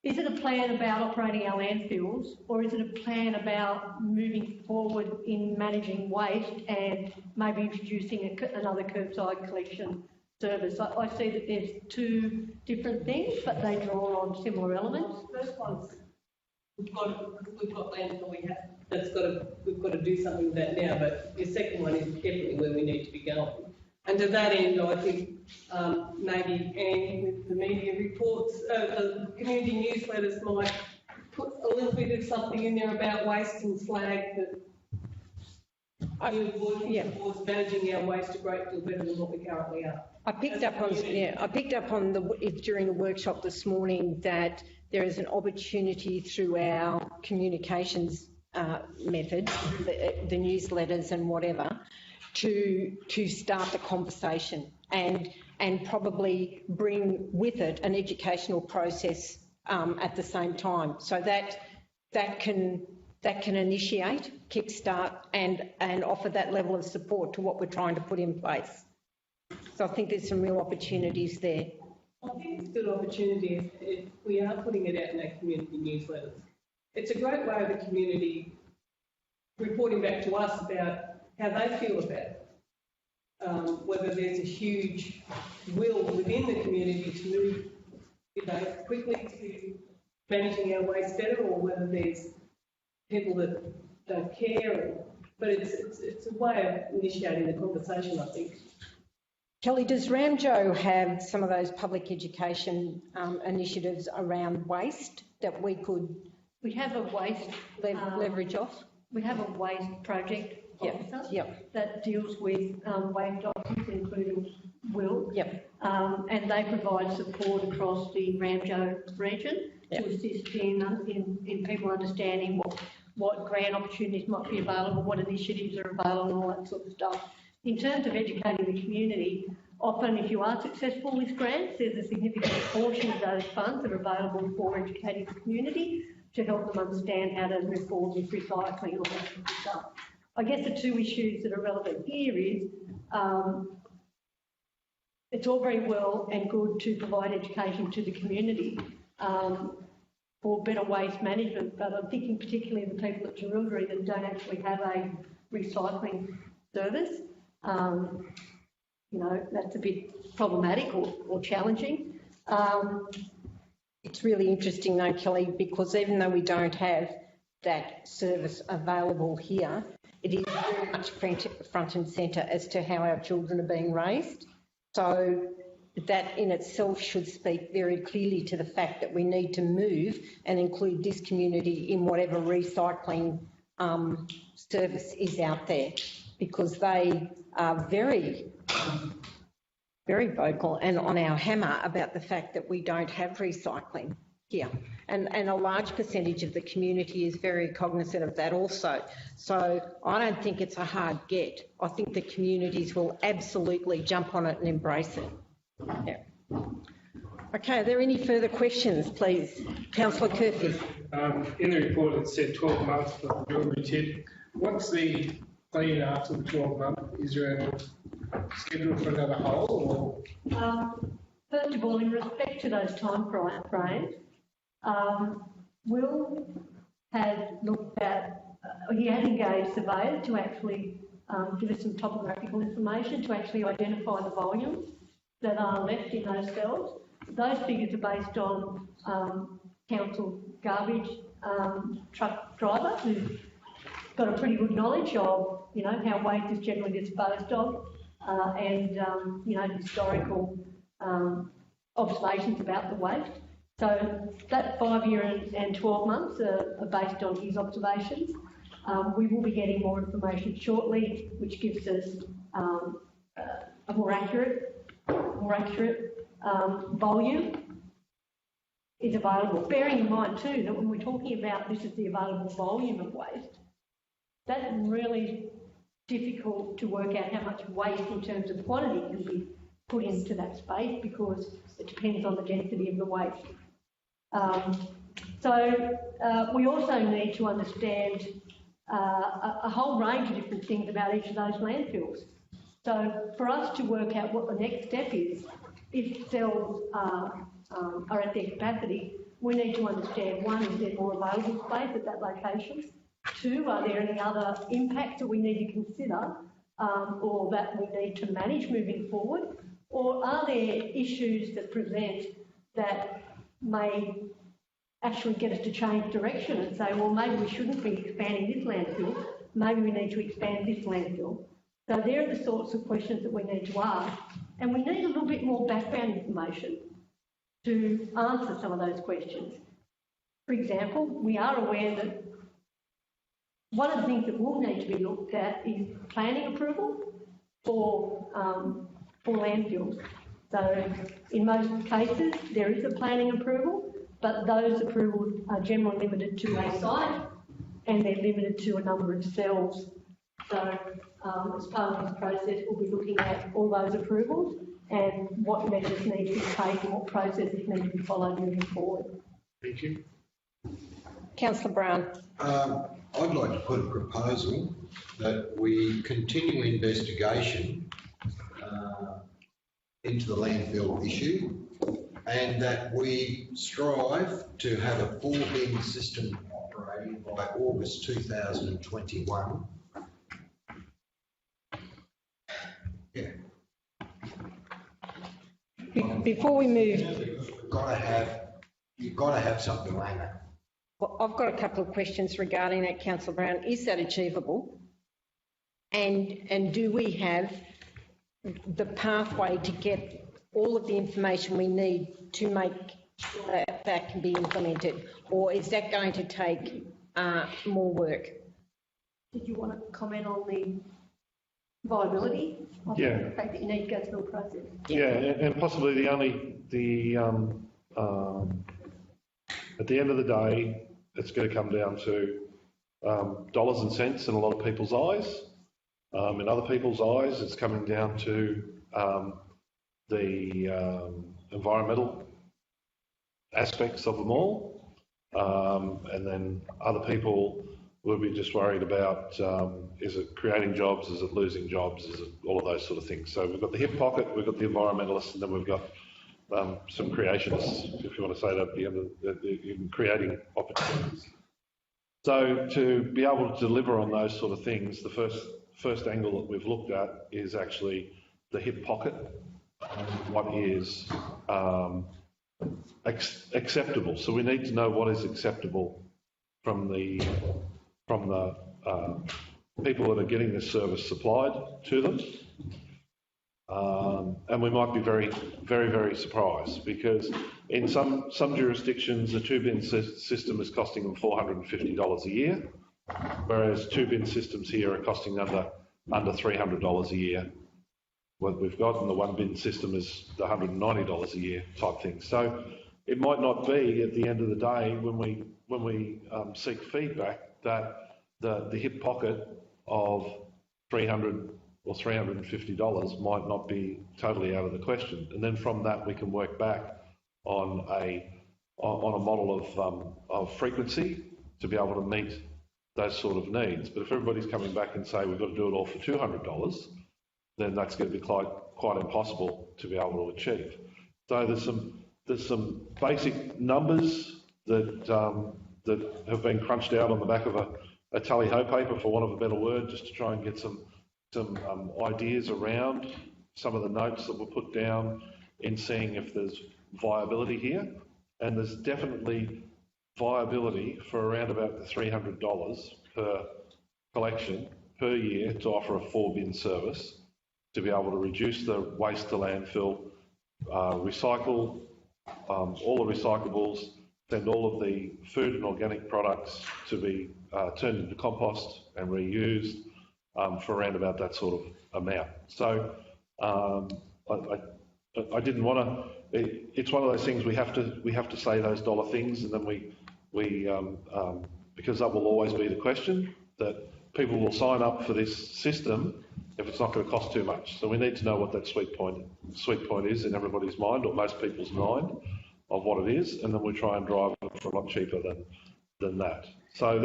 Is it a plan about operating our landfills, or is it a plan about moving forward in managing waste and maybe introducing another curbside collection service? I see that there's two different things, but they draw on similar elements. First one's, we've got landfill we've got to do something with that now, but the second one is definitely where we need to be going. And to that end, I think maybe Anne, with the media reports, the community newsletters might put a little bit of something in there about waste and slag that we're working towards managing our waste a great deal better than what we currently are. I picked up on during the workshop this morning that there is an opportunity through our communications methods, the newsletters and whatever, to start the conversation and probably bring with it an educational process at the same time, so that can initiate, kickstart and offer that level of support to what we're trying to put in place. So I think there's some real opportunities there. I think it's a good opportunity if we are putting it out in our community newsletters. It's a great way of the community reporting back to us about how they feel about it. Whether there's a huge will within the community to move, quickly to managing our waste better, or whether there's people that don't care. But it's a way of initiating the conversation, I think. Kelly, does Ramjo have some of those public education initiatives around waste that we could? We have a waste leverage off. We have a waste project officer that deals with waste items, including will. And they provide support across the Ramjo region to assist in people understanding what grant opportunities might be available, what initiatives are available, and all that sort of stuff. In terms of educating the community, often if you are successful with grants, there's a significant portion of those funds that are available for educating the community to help them understand how to move forward with recycling and all that sort of stuff. I guess the two issues that are relevant here is it's all very well and good to provide education to the community for better waste management, but I'm thinking particularly of the people at Murrumbidgee that don't actually have a recycling service. That's a bit problematic or challenging. It's really interesting though, Kelly, because even though we don't have that service available here, it is very much front and centre as to how our children are being raised. So that in itself should speak very clearly to the fact that we need to move and include this community in whatever recycling service is out there, because they are very, very vocal and on our hammer about the fact that we don't have recycling here. And a large percentage of the community is very cognisant of that also. So I don't think it's a hard get. I think the communities will absolutely jump on it and embrace it. Yeah. Okay, are there any further questions, please? Councillor Curfew. In the report it said 12 months for the Murrumbidgee tip. What's the plan after the 12 months? Is there a schedule for another hole? Or? First of all, in respect to those time frames, Will has looked at, he has engaged surveyors to actually give us some topographical information to actually identify the volumes that are left in those cells. Those figures are based on council garbage truck driver who's got a pretty good knowledge of, how waste is generally disposed of and historical observations about the waste. So that 5 year and 12 months are based on his observations. We will be getting more information shortly, which gives us a more accurate volume is available. Bearing in mind too that when we're talking about this is the available volume of waste, that's really difficult to work out how much waste in terms of quantity can be put into that space because it depends on the density of the waste. We also need to understand a whole range of different things about each of those landfills. So for us to work out what the next step is, if cells are at their capacity, we need to understand, one, is there more available space at that location? Two, are there any other impacts that we need to consider or that we need to manage moving forward? Or are there issues that present that may actually get us to change direction and say, well, maybe we shouldn't be expanding this landfill, maybe we need to expand this landfill. So they're the sorts of questions that we need to ask. And we need a little bit more background information to answer some of those questions. For example, we are aware that one of the things that will need to be looked at is planning approval for landfills. So in most cases, there is a planning approval, but those approvals are generally limited to a site and they're limited to a number of cells. So as part of this process, we'll be looking at all those approvals and what measures need to be taken, what processes need to be followed moving forward. Thank you. Councillor Brown. I'd like to put a proposal that we continue investigation into the landfill issue and that we strive to have a 4-bin system operating by August 2021. Yeah. Before we move, you've got to have something like that. well, I've got a couple of questions regarding that, Councillor Brown. Is that achievable? And do we have the pathway to get all of the information we need to make sure that can be implemented? Or is that going to take more work? Did you want to comment on the viability of the fact that you need to go through a process? Yeah, and possibly at the end of the day, it's going to come down to dollars and cents in a lot of people's eyes. In other people's eyes, it's coming down to the environmental aspects of them all. And then other people will be just worried about, is it creating jobs, is it losing jobs, is it all of those sort of things. So we've got the hip pocket, we've got the environmentalists, and then we've got some creationists, if you want to say that, at the end of in creating opportunities. So to be able to deliver on those sort of things, the first angle that we've looked at is actually the hip pocket, what is acceptable. So we need to know what is acceptable from the people that are getting this service supplied to them. And we might be very, very, very surprised because in some jurisdictions, the 2-bin system is costing them $450 a year, whereas 2-bin systems here are costing under $300 a year. What we've got in the 1-bin system is the $190 a year type thing. So it might not be at the end of the day when we seek feedback that the hip pocket of $300 or $350 might not be totally out of the question. And then from that we can work back on a model of frequency to be able to meet those sort of needs. But if everybody's coming back and say we've got to do it all for $200, then that's going to be quite impossible to be able to achieve. So there's some basic numbers that have been crunched out on the back of a tally-ho paper, for want of a better word, just to try and get some ideas around some of the notes that were put down in seeing if there's viability here. And there's definitely viability for around about the $300 per collection per year to offer a 4-bin service, to be able to reduce the waste to landfill, recycle all the recyclables, send all of the food and organic products to be turned into compost and reused for around about that sort of amount. So I didn't want to. It's one of those things we have to say those dollar things, and then we because that will always be the question, that people will sign up for this system if it's not going to cost too much. So we need to know what that sweet point is in everybody's mind, or most people's mind, of what it is, and then we try and drive it for a lot cheaper than that. So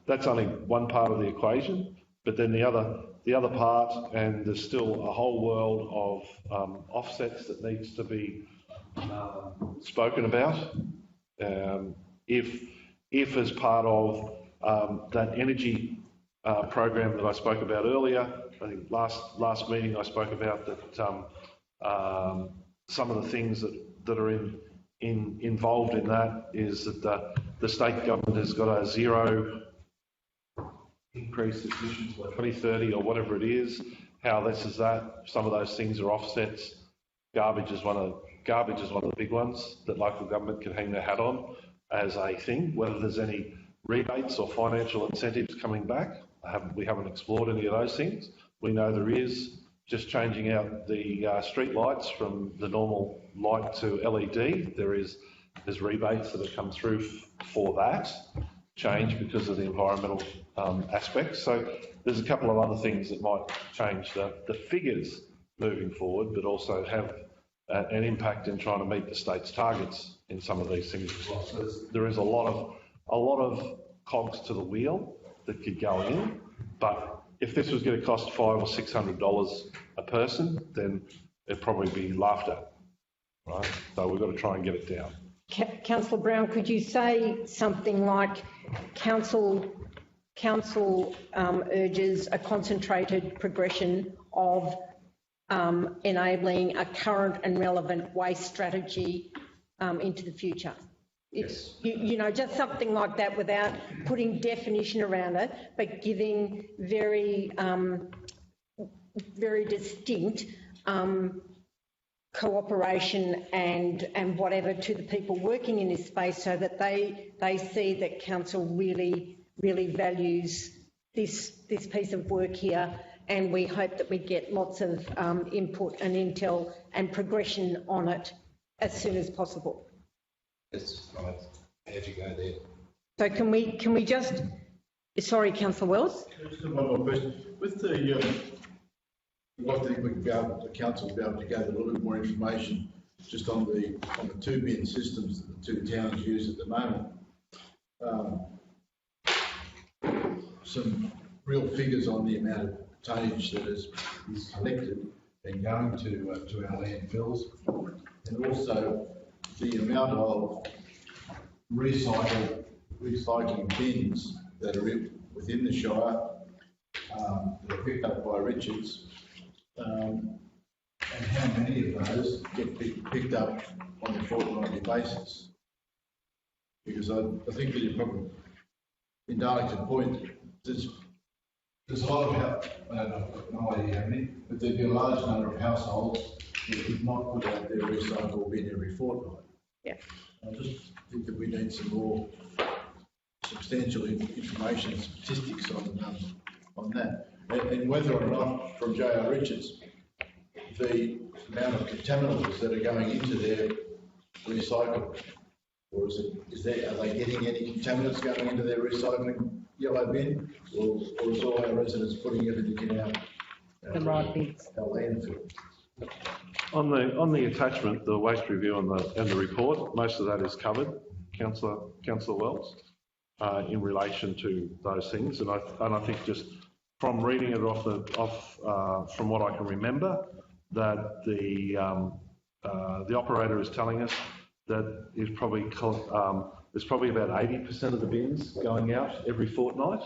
that's only one part of the equation, but then the other part, and there's still a whole world of offsets that needs to be spoken about, If as part of that energy program that I spoke about earlier, I think last meeting I spoke about that some of the things that are involved in that is that the state government has got a zero increase emissions by 2030 or whatever it is. How this is that. Some of those things are offsets. Garbage is one of the big ones that local government can hang their hat on as a thing. Whether there's any rebates or financial incentives coming back, we haven't explored any of those things. We know there is. Just changing out the street lights from the normal light to LED, there's rebates that have come through for that change because of the environmental aspects. So there's a couple of other things that might change the figures moving forward, but also have an impact in trying to meet the state's targets in some of these things as well. So there is a lot of cogs to the wheel that could go in, but if this was going to cost $500 or $600 a person, then it'd probably be laughed at, right? So we've got to try and get it down. Councillor Brown, could you say something like council urges a concentrated progression of enabling a current and relevant waste strategy into the future? Yes. You know, just something like that without putting definition around it, but giving very distinct cooperation and whatever to the people working in this space, so that they see that council really values this piece of work here, and we hope that we get lots of input and intel and progression on it as soon as possible. Yes, right. How'd you go there? So can we just, sorry, Councillor Wells? Just one more question. With the, I think the council will be able to gather a little bit more information just on the two bin systems that the two towns use at the moment. Some real figures on the amount of tonnage that is collected and going to our landfills, and also the amount of recycling bins that are within the Shire that are picked up by Richards, and how many of those get picked up on a fortnightly basis. Because I think that you're probably, in Darlington Point, there's a lot of, I don't know, I've got no idea how many, but there'd be a large number of households that would not put out their recycle bin every fortnight. Yeah. I just think that we need some more substantial information and statistics on that. And whether or not, from J.R. Richards, the amount of contaminants that are going into their recycling, or are they getting any contaminants going into their recycling yellow bin, or is all our residents putting everything in The right bins. our landfill? On the attachment, the waste review and the report, most of that is covered, Councillor Wells, in relation to those things. And I think just from reading it from what I can remember, that the operator is telling us that there's probably about 80% of the bins going out every fortnight,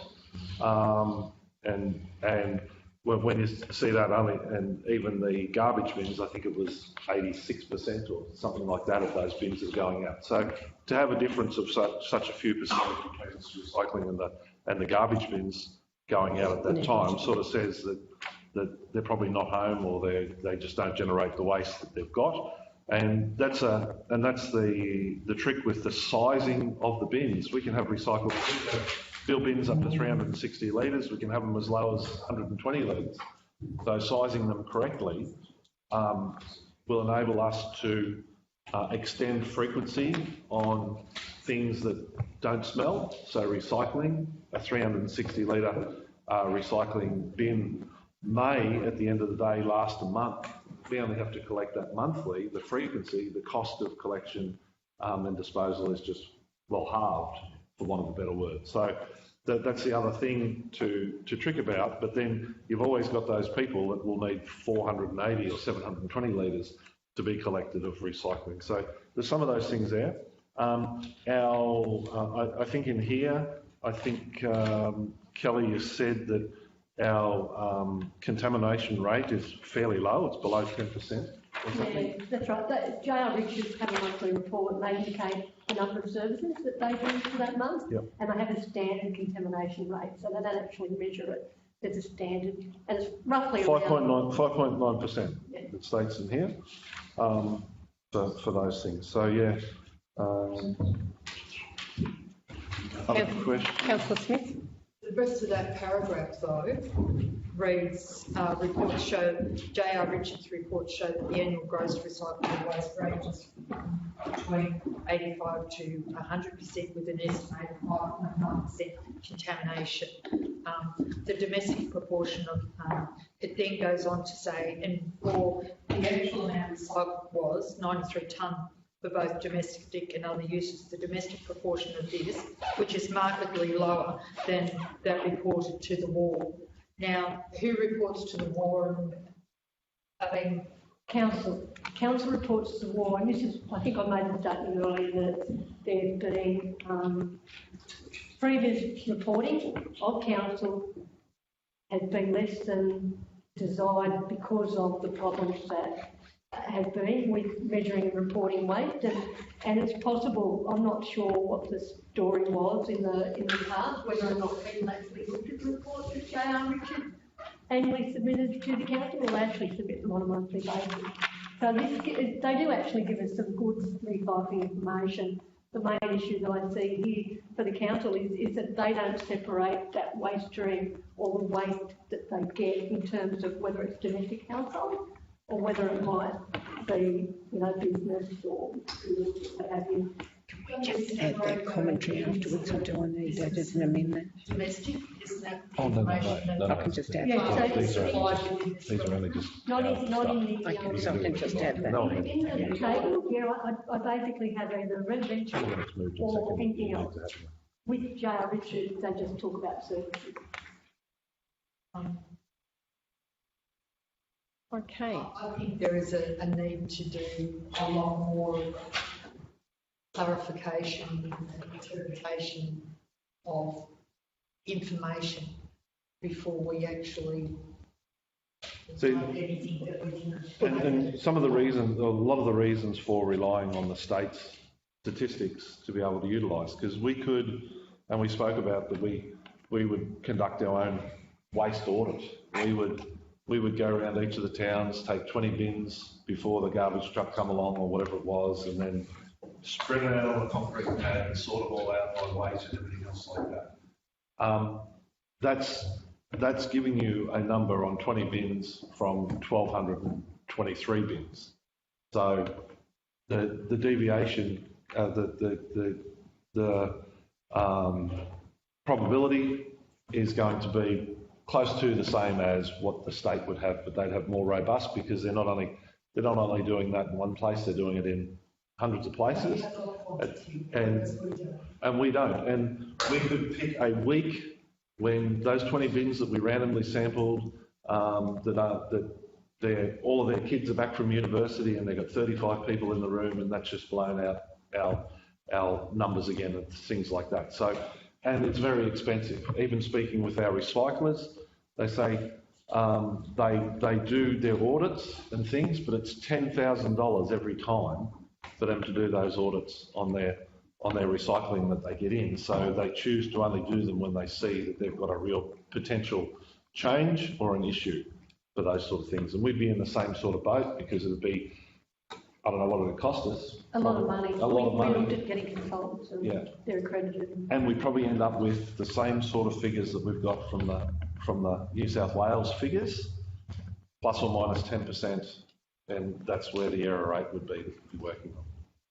and when you see that only, and even the garbage bins, I think it was 86% or something like that of those bins are going out. So to have a difference of such a few percentage between recycling and the garbage bins going out at that time sort of says that they're probably not home, or they just don't generate the waste that they've got. And that's the trick with the sizing of the bins. We can have recyclable fill bins up to 360 litres. We can have them as low as 120 litres. So sizing them correctly will enable us to extend frequency on things that don't smell. So recycling, a 360 litre recycling bin may, at the end of the day, last a month. We only have to collect that monthly. The frequency, the cost of collection and disposal is just, well, halved, for want of a better word. So that's the other thing to trick about. But then you've always got those people that will need 480 or 720 litres to be collected of recycling. So there's some of those things there. I think in here, I think Kelly has said that our contamination rate is fairly low. It's below 10%. Yeah, that's right. JR Richards have a monthly report and they indicate the number of services that they do for that month. Yep. And they have a standard contamination rate, so they don't actually measure it. There's a standard, and it's roughly 5.9%. It states in here for those things. So yeah. Other question? Councillor Smith? The rest of that paragraph, though, reads, reports show, JR Richards' reports show that the annual gross recyclable waste ranges between 85 to 100% with an estimated 5.9% contamination. The domestic proportion of, it then goes on to say, and for the actual amount recycled was 93 tonne for both domestic and other uses. The domestic proportion of this, which is markedly lower than that reported to the war. Now, who reports to the war? I mean, Council reports to the war, and this is, I think I made the statement earlier that there's been previous reporting of council has been less than desired because of the problems that have been with measuring and reporting waste, and it's possible, I'm not sure what the story was in the past, whether or not people actually looked at the reports that JR Richards annually submitted to the council, or they actually submit them on a monthly basis. So they do actually give us some good recycling information. The main issue that I see here for the council is that they don't separate that waste stream or the waste that they get in terms of whether it's domestic household or whether it might be, business or what have you. Can we just add that commentary afterwards, or do I need that as an amendment? Domestic, isn't that? Oh, no. I can just add Yeah, that. These are only just Not in the, Okay, so I can just add that. No. in the table, I basically have either residential when it's moved to or second. anything else. With JR Richards, they just talk about services. Okay. I think there is a need to do a lot more clarification and interpretation of information before we actually See, type anything that we can. and some of the reasons, a lot of the reasons for relying on the state's statistics to be able to utilise, because we could, and we spoke about that we would conduct our own waste audit. We would go around each of the towns, take 20 bins before the garbage truck come along or whatever it was, and then spread it out on a concrete pad and sort it all out by weight and everything else like that. That's giving you a number on 20 bins from 1,223 bins. So the deviation, the probability is going to be close to the same as what the state would have, but they'd have more robust because they're not only doing that in one place, they're doing it in hundreds of places, and we don't. And we could pick a week when those 20 bins that we randomly sampled, that all of their kids are back from university and they've got 35 people in the room, and that's just blown out our numbers again and things like that. So, and it's very expensive. Even speaking with our recyclers, they say they do their audits and things, but it's $10,000 every time for them to do those audits on their recycling that they get in. So they choose to only do them when they see that they've got a real potential change or an issue for those sort of things. And we'd be in the same sort of boat because it would be, I don't know what it would cost us. A lot of money. A lot of money. We looked at getting consultants and they're accredited. And we'd probably end up with the same sort of figures that we've got from the New South Wales figures, plus or minus 10%, and that's where the error rate would be working on.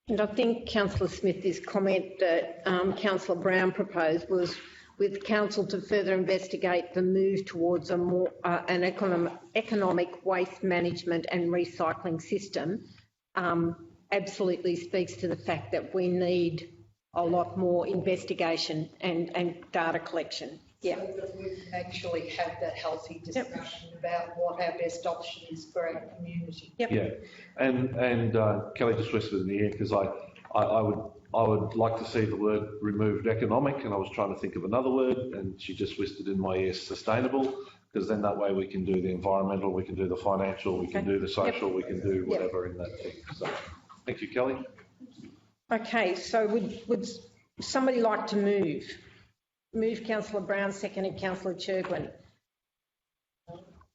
And I think Councillor Smith's comment that Councillor Brown proposed was with council to further investigate the move towards a more an economic waste management and recycling system, absolutely speaks to the fact that we need a lot more investigation and data collection. Yeah. So that we can actually have that healthy discussion about what our best option is for our community. Yep. Yeah, and Kelly just whispered in the ear because I would I would like to see the word removed economic, and I was trying to think of another word, and she just listed in my ear sustainable, because then that way we can do the environmental, we can do the financial, we can do the social, we can do whatever in that thing. So, thank you, Kelly. Okay, so would somebody like to move? Move Councillor Brown, seconded Councillor Churgwin.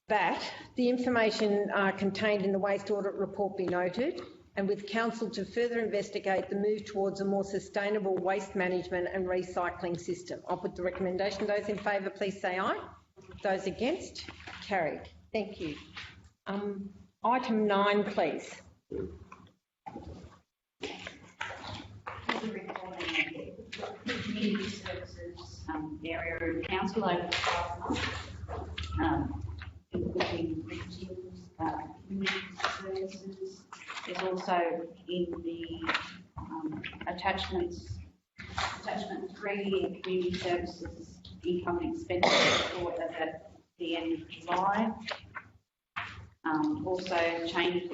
That the information contained in the waste audit report be noted, and with council to further investigate the move towards a more sustainable waste management and recycling system. I'll put the recommendation. Those in favour, please say aye. Those against? Carried. Thank you. Item 9, please. Community services area of council over 5 months, including community services. There's also in the attachment 3, community services income and expenditure report as at the end of July. Also changes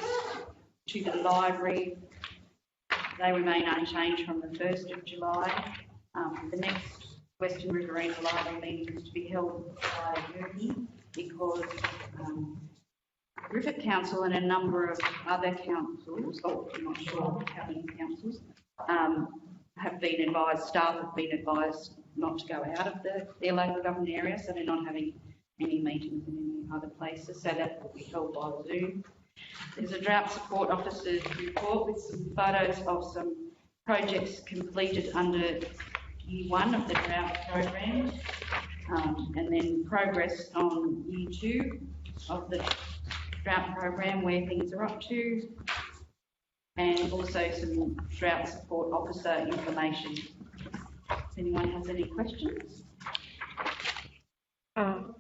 to the library. They remain unchanged from the 1st of July. The next Western Riverina Library meeting is to be held by Murrumbidgee because Griffith Council and a number of other councils, or I'm not sure how many councils, have been advised, staff have been advised not to go out of their local government area, so they're not having any meetings in any other places, so that will be held by Zoom. There's a drought support officer's report with some photos of some projects completed under year 1 of the drought program, and then progress on year 2 of the drought program, where things are up to, and also some drought support officer information. If anyone has any questions?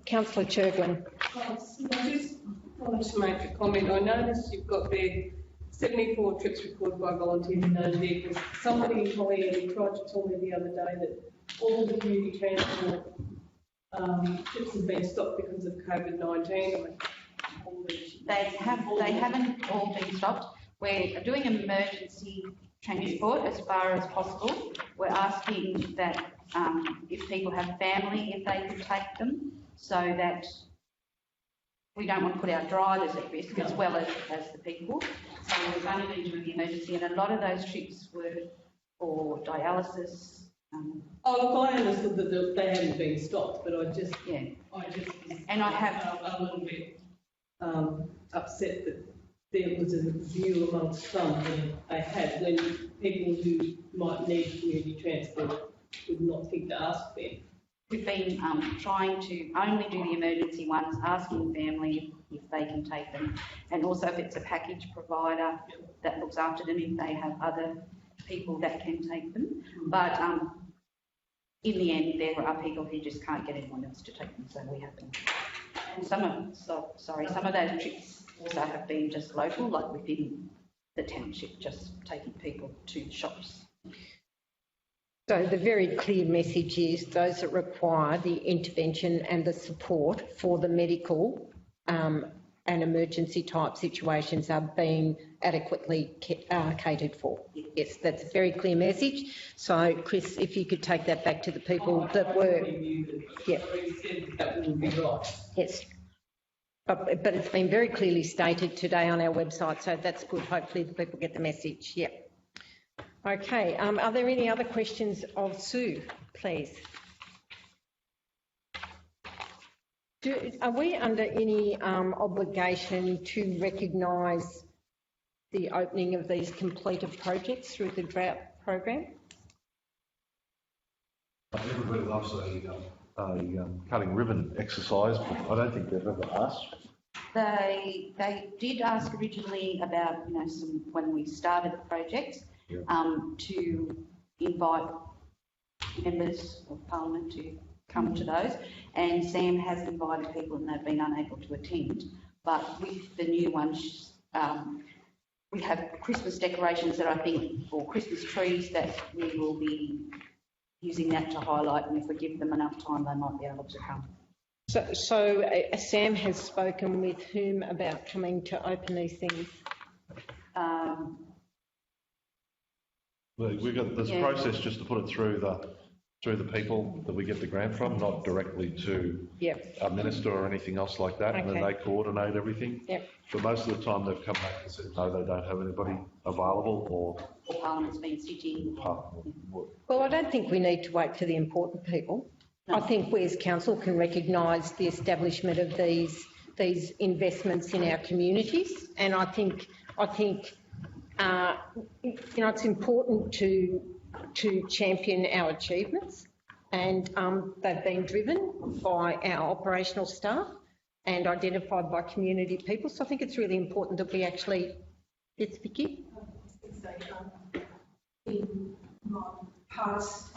Councillor Churgwin. I just wanted to make a comment. I noticed you've got there 74 trips recorded by volunteers in those vehicles. Somebody in my area tried to tell me the other day that all the community transport trips have been stopped because of COVID-19. They haven't all been stopped. We're doing emergency transport as far as possible. We're asking that if people have family, if they could take them, so that we don't want to put our drivers at risk as well as the people. So we've only been doing the emergency, and a lot of those trips were for dialysis. Oh, look, I understood that they hadn't been stopped, but I just and I have a little bit upset that there was a view amongst some that they had when people who might need community transport would not think to ask them. We've been trying to only do the emergency ones, asking family if they can take them, and also if it's a package provider that looks after them, if they have other people that can take them. But in the end, there are people who just can't get anyone else to take them, so we have them. And some of those trips also have been just local, like within the township, just taking people to the shops. So the very clear message is those that require the intervention and the support for the medical and emergency type situations are being adequately catered for. Yes, that's a very clear message. So Chris, if you could take that back to the people that were... Yeah. That wouldn't be right. Yes. But it's been very clearly stated today on our website, so that's good. Hopefully the people get the message. Yeah. Okay. Are there any other questions of Sue, please? Are we under any obligation to recognise the opening of these completed projects through the drought program? Everybody loves a cutting ribbon exercise, but I don't think they've ever asked. They did ask originally about, when we started the project, to invite members of Parliament to come to those, and Sam has invited people and they've been unable to attend. But with the new ones, we have Christmas decorations that I think, or Christmas trees that we will be using that to highlight, and if we give them enough time, they might be able to come. So Sam has spoken with whom about coming to open these things? There's a process just to put it through the people that we get the grant from, not directly to Yep. a minister or anything else like that, and then Okay. they coordinate everything. Yep. But most of the time they've come back and said, no, they don't have anybody available or Parliament's been sitting. Well, I don't think we need to wait for the important people. I think we as council can recognise the establishment of these investments in our communities, and I think it's important to champion our achievements, and they've been driven by our operational staff and identified by community people. So I think it's really important that we actually, yes, Vicky? In my past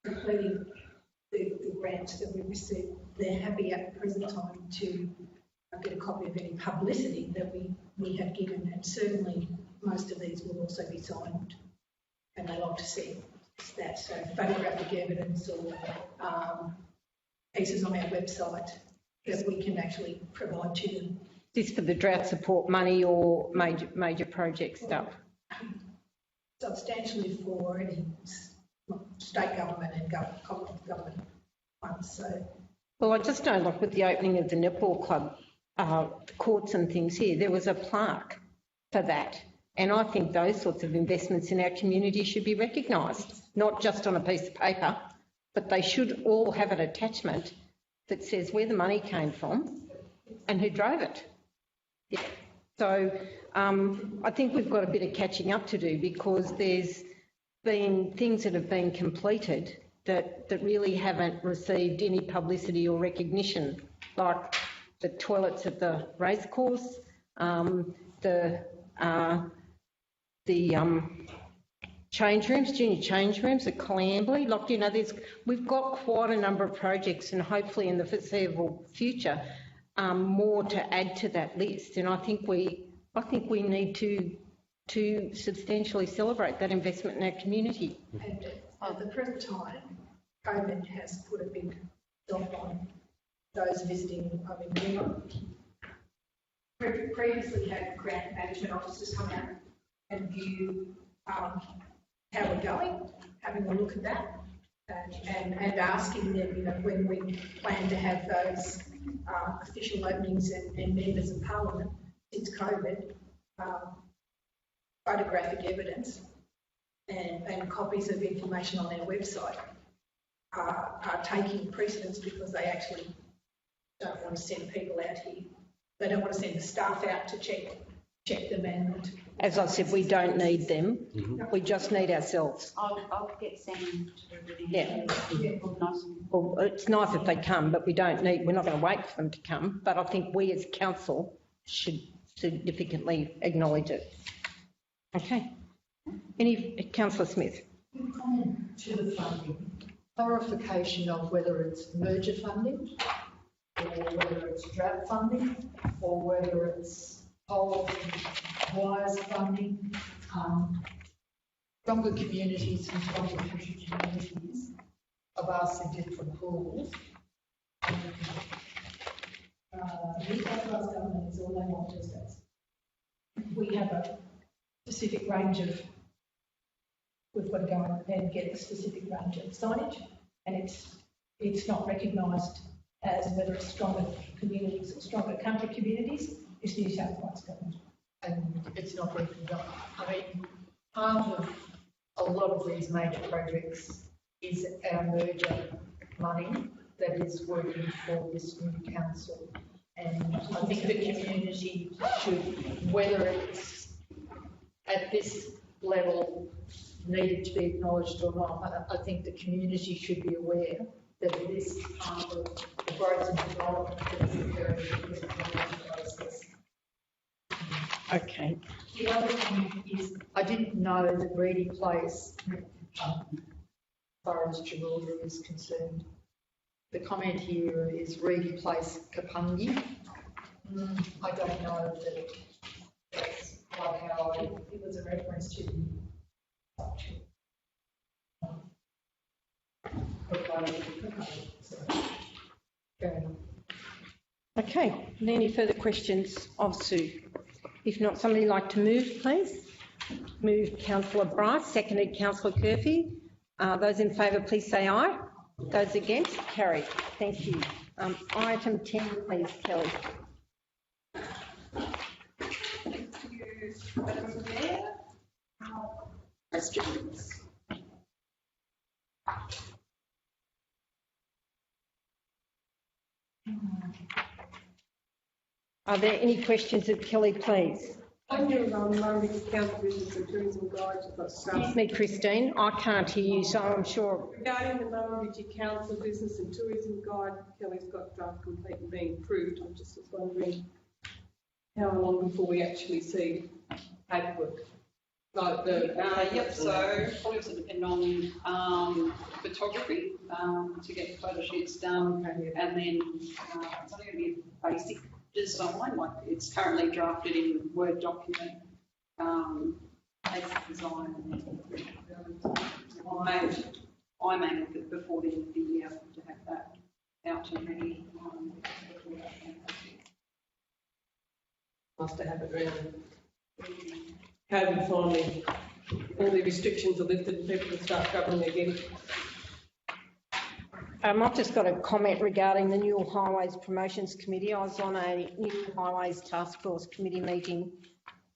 completing the grants that we received, they're happy at the present time to get a copy of any publicity that we have given, and certainly most of these will also be signed, and they like to see that. So photographic evidence or pieces on our website that we can actually provide to them. Is this for the drought support money or major project stuff? Substantially for any state government and Commonwealth government funds. So, Well, I just know, like with the opening of the netball club, courts and things here, there was a plaque for that. And I think those sorts of investments in our community should be recognised, not just on a piece of paper, but they should all have an attachment that says where the money came from and who drove it. Yeah. So I think we've got a bit of catching up to do, because there's been things that have been completed that really haven't received any publicity or recognition, like the toilets at the racecourse, the change rooms, junior change rooms at Colambley. Like, you know, we've got quite a number of projects, and hopefully in the foreseeable future, more to add to that list. And I think we need to substantially celebrate that investment in our community. and at the present time, COVID has put a big stop on those visiting. I mean, we previously had grant management officers come out and view how we're going, having a look at that, and asking them, you know, when we plan to have those official openings and members of Parliament since COVID, photographic evidence and copies of information on our website are taking precedence, because they actually don't want to send people out here. They don't want to send the staff out to check them, and As I said, we don't need them. We just need ourselves. I'll get Sam to do it. Yeah. Nice. Well, it's nice if they come, but we're not going to wait for them to come. But I think we as council should significantly acknowledge it. Okay. Councillor Smith. Comment to the funding. Clarification of whether it's merger funding, or whether it's drought funding, or whether it's poles and wires funding. Stronger communities and stronger future communities have asked in different pools. New South Wales government is all they want is that we have a specific range of, we've got to go and get a specific range of signage, and it's not recognised as whether it's stronger communities or stronger country communities. It's New South Wales government. And it's not working. I mean, part of a lot of these major projects is our merger money that is working for this new council. And I think the community should, whether it's at this level needed to be acknowledged or not, I think the community should be aware that it is part of the growth and development that is occurring in the process. Okay. The other thing is, I didn't know that Reedy Place, as far as Gibraltar is concerned, the comment here is Reedy Place, Kapungi. I don't know that that's quite how it was a reference to Okay. Any further questions of Sue? If not, somebody like to move, please? Moved Councillor Bryce, seconded Councillor Curfew. Those in favour, please say aye. Those against, carried. Thank you. Item 10, please, Kelly. Thank you, Madam Mayor. Questions? Are there any questions of Kelly, please? On your Murrumbidgee Council Business and Tourism Guide, you've got stuff. Excuse me, Christine, I can't hear you, so I'm sure. Regarding the Murrumbidgee Council Business and Tourism Guide, Kelly's got draft complete and being approved. I'm just wondering how long before we actually see paperwork? Like the. Yep, so probably also depend on photography to get photo shoots done. Okay, yeah. And then it's only going to be a basic design, like it's currently drafted in Word document, basic design. I'm aiming before the end of the year to have that out and ready. Nice to have it around. COVID finally, all the restrictions are lifted and people can start travelling again. I've just got a comment regarding the Newell Highways Promotions Committee. I was on a Newell Highways Task Force Committee meeting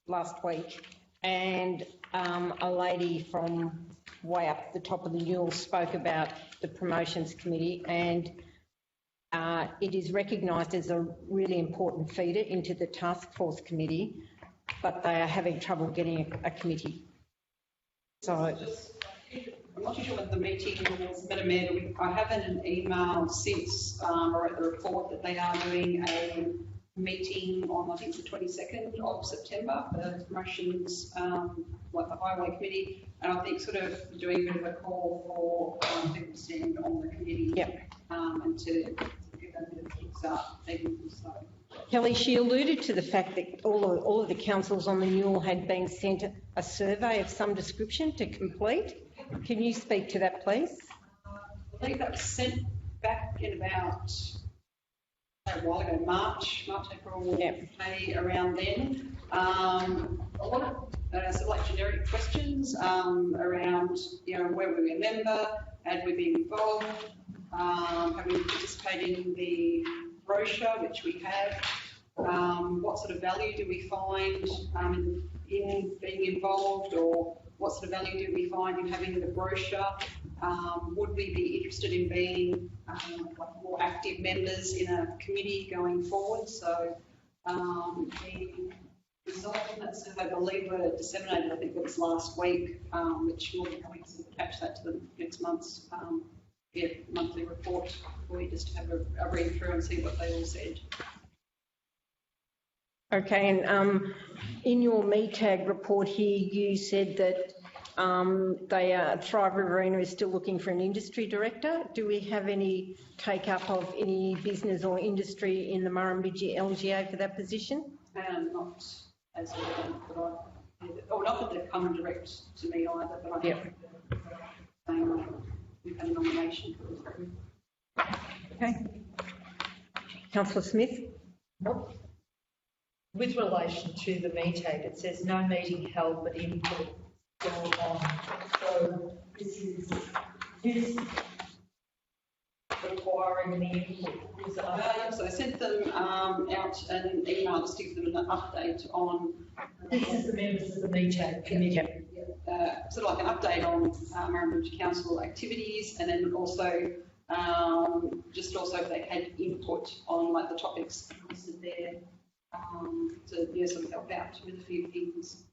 last week, and a lady from way up the top of the Newell spoke about the Promotions Committee, and it is recognised as a really important feeder into the Task Force Committee, but they are having trouble getting a committee. So I'm not too sure what the meeting was, Madam Mayor. I have an email since, or at the report, that they are doing a meeting on, I think, the 22nd of September for the promotions, like the Highway Committee, and I think sort of doing a bit of a call for people to stand on the committee. Yep. And to give them a bit of a kickstart. Even so. Kelly, she alluded to the fact that all of the councils on the Newell had been sent a survey of some description to complete. Can you speak to that, please? I believe that was sent back in about a while ago, March, April, May, around then. A lot of sort of like generic questions around, where were we a member, had we been involved, have we participated in the brochure, which we have, what sort of value do we find in being involved, or what sort of value do we find in having the brochure? Would we be interested in being like more active members in a committee going forward? So the results from that survey, I believe, were disseminated, I think it was last week, which we'll probably attach that to the next month's monthly report for you, just to have a read through and see what they all said. Okay, and in your METAG report here, you said that Thrive Riverina is still looking for an industry director. Do we have any take-up of any business or industry in the Murrumbidgee LGA for that position? Not as not that they've come direct to me either, but I think we've had a nomination for this. Okay. Councillor Smith? With relation to the METAG, it says no meeting held but input still on. So this is requiring the input. So I sent them out an email just to give them an update on. This is the members of the METAG committee. Sort of like an update on Murrumbidgee Council activities, and then also just if they had input on like the topics listed there. To sort of help out with a few things.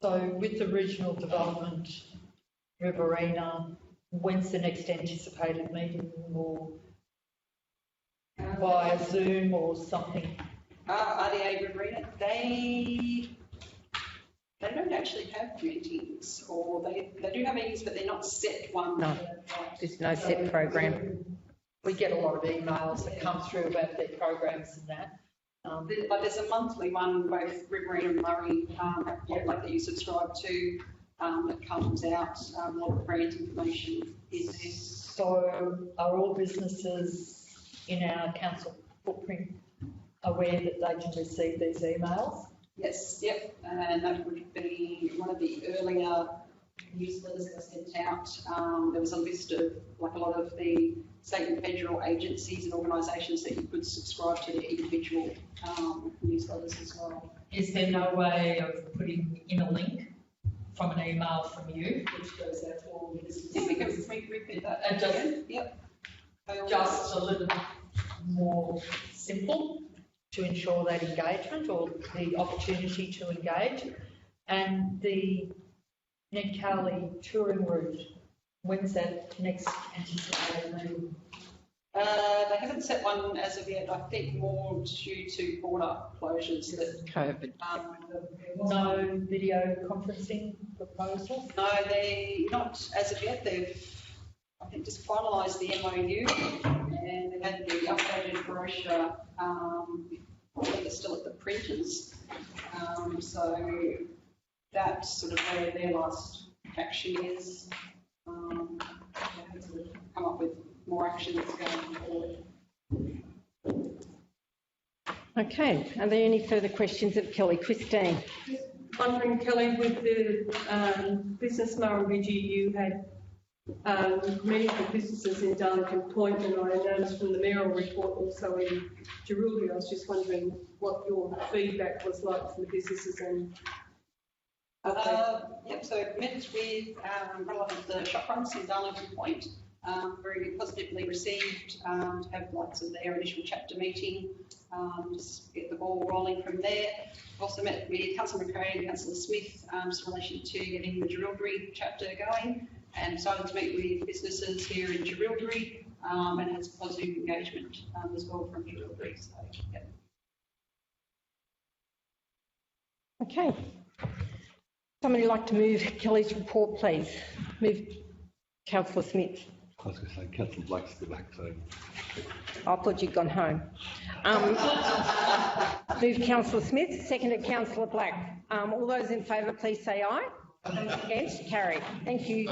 So with the regional development, Riverina, when's the next anticipated meeting, or via Zoom or something? RDA Riverina, they don't actually have meetings, or they do have meetings, but they're not set one. No, there's no set program. We get a lot of emails that come through about their programs and that. But there's a monthly one, both Riverina and Murray, like that you subscribe to, that comes out. A lot of grant information is there. So are all businesses in our council footprint aware that they can receive these emails? Yes, yep, and that would be one of the earlier newsletters that were sent out. There was a list of, like, a lot of the state and federal agencies and organisations that you could subscribe to their individual newsletters as well. Is there no way of putting in a link from an email from you, which goes out to all the businesses? Yeah, we can repeat that. And just, Yep. just a little more simple to ensure that engagement or the opportunity to engage. And the Ned Cowley touring route, when's that next anticipated meeting? They haven't set one as of yet, I think more due to border closures that. COVID. No video conferencing proposal? No, they not as of yet. They've, I think, just finalised the MOU and they've had the updated brochure. I think it's still at the printers. So that's sort of where their last action is. They have sort of come up with more action that's going forward. Okay, are there any further questions of Kelly? Christine? Just wondering, Kelly, with the business Murrumbidgee, you had many of the businesses in Darlington Point, and I noticed from the mayoral report also in Jerilderie. I was just wondering what your feedback was like from the businesses and. Yep, so I've met with a lot of the shop fronts in Darlington Point, very positively received to have lots of their initial chapter meeting, just get the ball rolling from there. Also met with Councillor McCray and Councillor Smith just in relation to getting the Jerilderie chapter going, and starting to meet with businesses here in Jerilderie and has positive engagement as well from Jerilderie. So, yep. Okay. Somebody like to move Kelly's report, please? Move Councillor Smith. I was going to say Councillor Black's still back, so. I thought you'd gone home. Move Councillor Smith, seconded Councillor Black. All those in favour, please say aye. Against, carry. Thank you.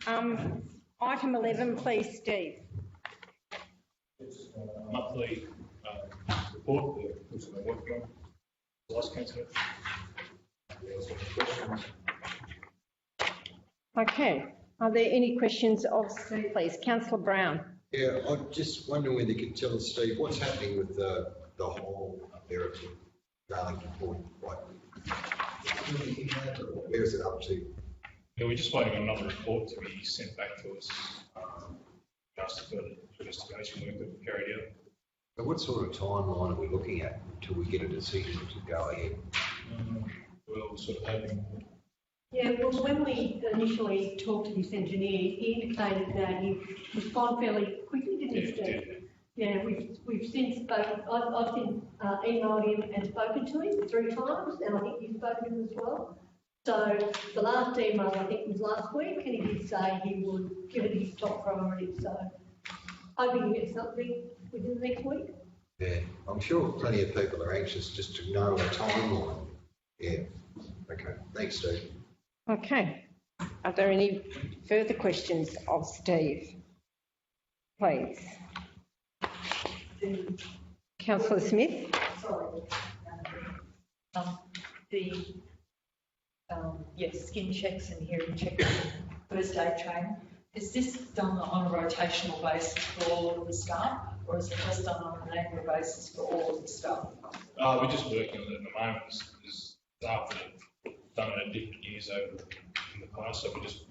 Item 11, please, Steve. Monthly report which we're working on. Last councillor. Okay. Are there any questions of Steve, please? Councillor Brown. Yeah, I'm just wondering whether you could tell us, Steve, what's happening with the whole up there at Darlington Point? Like, where is it up to? Yeah, we're just waiting on another report to be sent back to us, just for the investigation work that we carried out. So what sort of timeline are we looking at until we get a decision to go ahead? Well, we're sort of hoping. Yeah, well, when we initially talked to this engineer, he indicated that he was gone fairly quickly, didn't he, Steve? Yeah, we've since spoken, I've since emailed him and spoken to him 3 times, and I think you've spoken to him as well. So the last email, I think, was last week, and he did say he would give it his top priority. So hoping to get something within the next week. Yeah, I'm sure plenty of people are anxious just to know a timeline. Yeah, okay, thanks, Steve. Okay. Are there any further questions of Steve? Please. Councillor Smith. Sorry. Yes, skin checks and hearing checks, first aid training. Is this done on a rotational basis for all of the staff, or is it just done on an annual basis for all of the staff? We're just working on it at the moment. There's staff that have done it at different years over in the past, so we just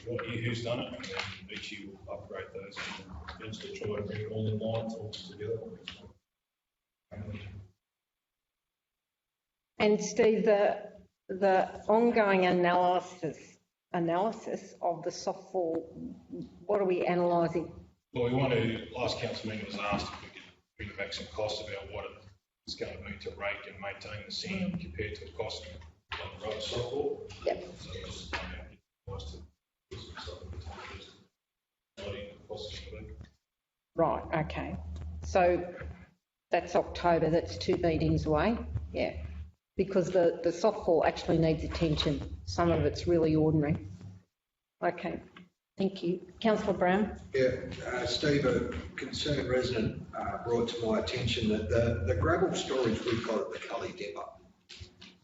what year who's done it, and then each year we'll upgrade those and eventually try to bring it all in line, all together. And Steve, the ongoing analysis of the softfall, what are we analysing? Well, we want to, last council meeting was asked if we could bring back some costs about what it's going to be to rake and maintain the sand compared to the cost of the road softball. Yep. So it's nice to put some stuff in the time, just costs of it. Right, okay. So that's October, that's 2 meetings away, yeah. Because the softball actually needs attention. Some of it's really ordinary. Okay. Thank you. Councillor Brown. Yeah, Steve, a concerned resident brought to my attention that the gravel storage we've got at the Cully Depot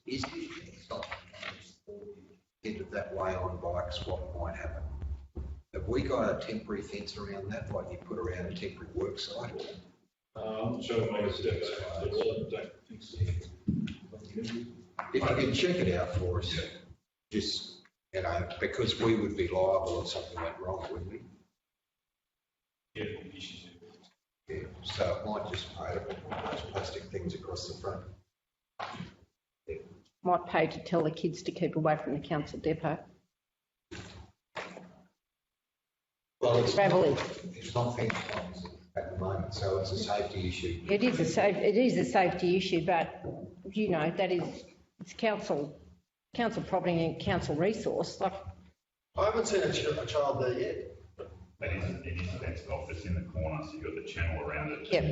is headed that way on bikes, what might happen? Have we got a temporary fence around that, like you put around a temporary work site? I'm not sure what makes it, I don't think so. If you can check it out for us, just, you know, because we would be liable if something went wrong, wouldn't we? Yeah, issues. Yeah, so it might just paint those plastic things across the front. Might pay to tell the kids to keep away from the council depot. Well, it's Gravelly. It's not fenced at the moment, so it's a safety issue. It is a safety issue, but you know it's council property and council resource. Like, I haven't seen a child there yet. It is fenced off, it's in the corner, so you've got the channel around it. Yep.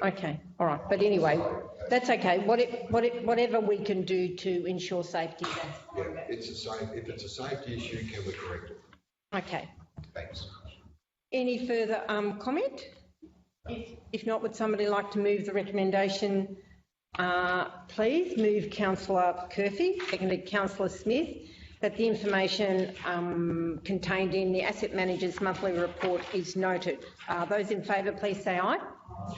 Okay, all right, but anyway, that's okay. Whatever we can do to ensure safety. Yeah, if it's a safety issue, can we correct it? Okay. Thanks. Any further comment? If not, would somebody like to move the recommendation? Please move Councillor Curfew, seconded Councillor Smith, that the information contained in the Asset Manager's monthly report is noted. Those in favour, please say aye.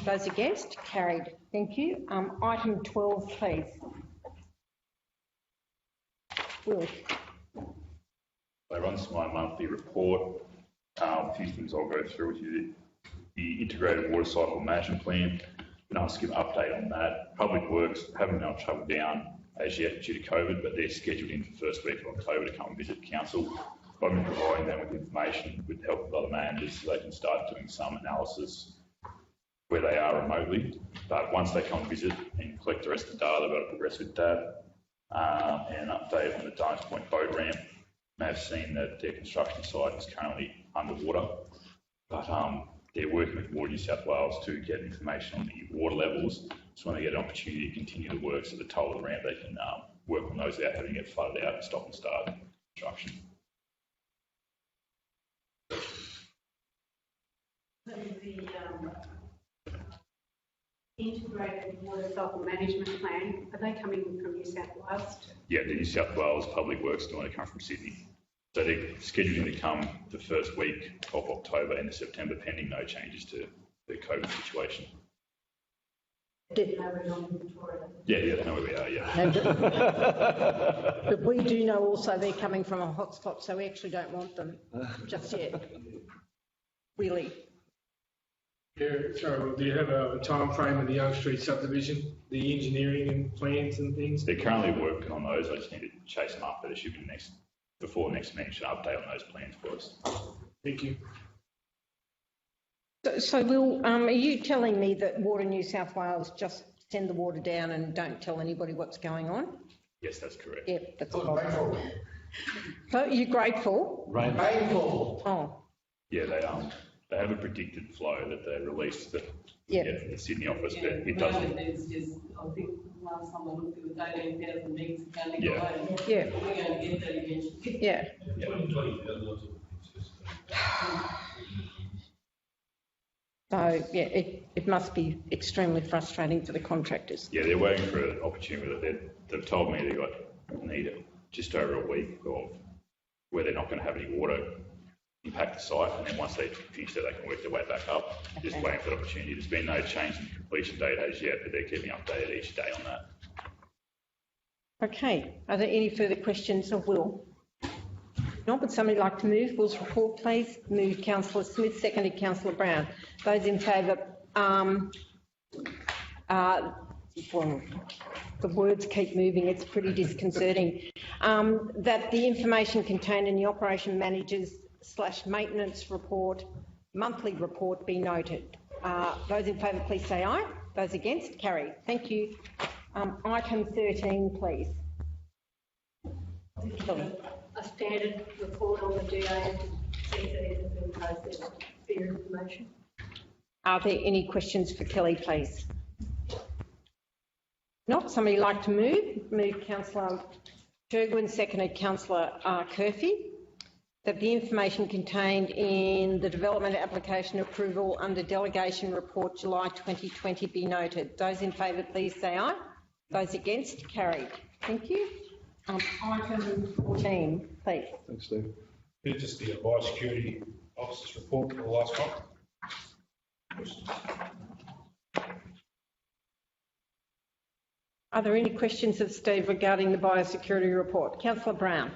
Those against, carried. Thank you. Item 12, please. Will. So onto my monthly report, a few things I'll go through with you. The Integrated Water Cycle Management Plan, and I'll just give an update on that. Public Works haven't been able to travel down as yet due to COVID, but they're scheduled in for the first week of October to come and visit council. I've been providing them with information with the help of other managers so they can start doing some analysis where they are remotely. But once they come and visit and collect the rest of the data, they've got to progress with that. And an update on the Dimes Point boat ramp. May have seen that their construction site is currently underwater, but they're working with Water New South Wales to get information on the water levels. So when they get an opportunity to continue the works at the toe of the ramp, they can work on those without having to get flooded out and stop and start construction. The Integrated Water Cycle Management Plan, are they coming from New South Wales? Yeah, the New South Wales Public Works doing it come from Sydney. So they're scheduled to come the first week of October into September, pending no changes to the COVID situation. Yeah, they know where we are, yeah. But we do know also they're coming from a hotspot, so we actually don't want them just yet. Really. Yeah, sorry, well, do you have a time frame of the Young Street subdivision, the engineering and plans and things? They're currently working on those. I just need to chase them up, but it should be before next meeting, should update on those plans for us. Thank you. So Will, are you telling me that Water New South Wales just send the water down and don't tell anybody what's going on? Yes, that's correct. Yeah, that's rainfall. So you're grateful? Rainfall. Oh. Yeah, they have a predicted flow that they released from the Sydney office, but it doesn't. It's just, I think last time I looked, it was 18,000 metres of going Yeah. We're going to get that eventually. Yeah. So, yeah, it must be extremely frustrating for the contractors. Yeah, they're waiting for an opportunity. They've told me need just over a week of where they're not going to have any water impact the site, and then once they finish that, they can work their way back up. Okay. Just waiting for the opportunity. There's been no change in the completion date as yet, but they're keeping updated each day on that. Okay. Are there any further questions of Will? Not, would somebody like to move Will's report, please? Move Councillor Smith, seconded Councillor Brown. Those in favour, the words keep moving, it's pretty disconcerting, that the information contained in the Operation Managers / Maintenance Report, monthly report be noted. Those in favour, please say aye. Those against, carry. Thank you. Item 13, please. A standard report on the DA and CCs has been posted for your information. Are there any questions for Kelly, please? Not. Somebody like to move? Move Councillor Sherwin, seconded Councillor Curfew. that the information contained in the development application approval under delegation report July 2020 be noted. Those in favour, please say aye. Those against, carried. Thank you. Item 14, please. Thanks, Steve. It's just the biosecurity officers report for the last month. Are there any questions of Steve regarding the biosecurity report? Councillor Brown.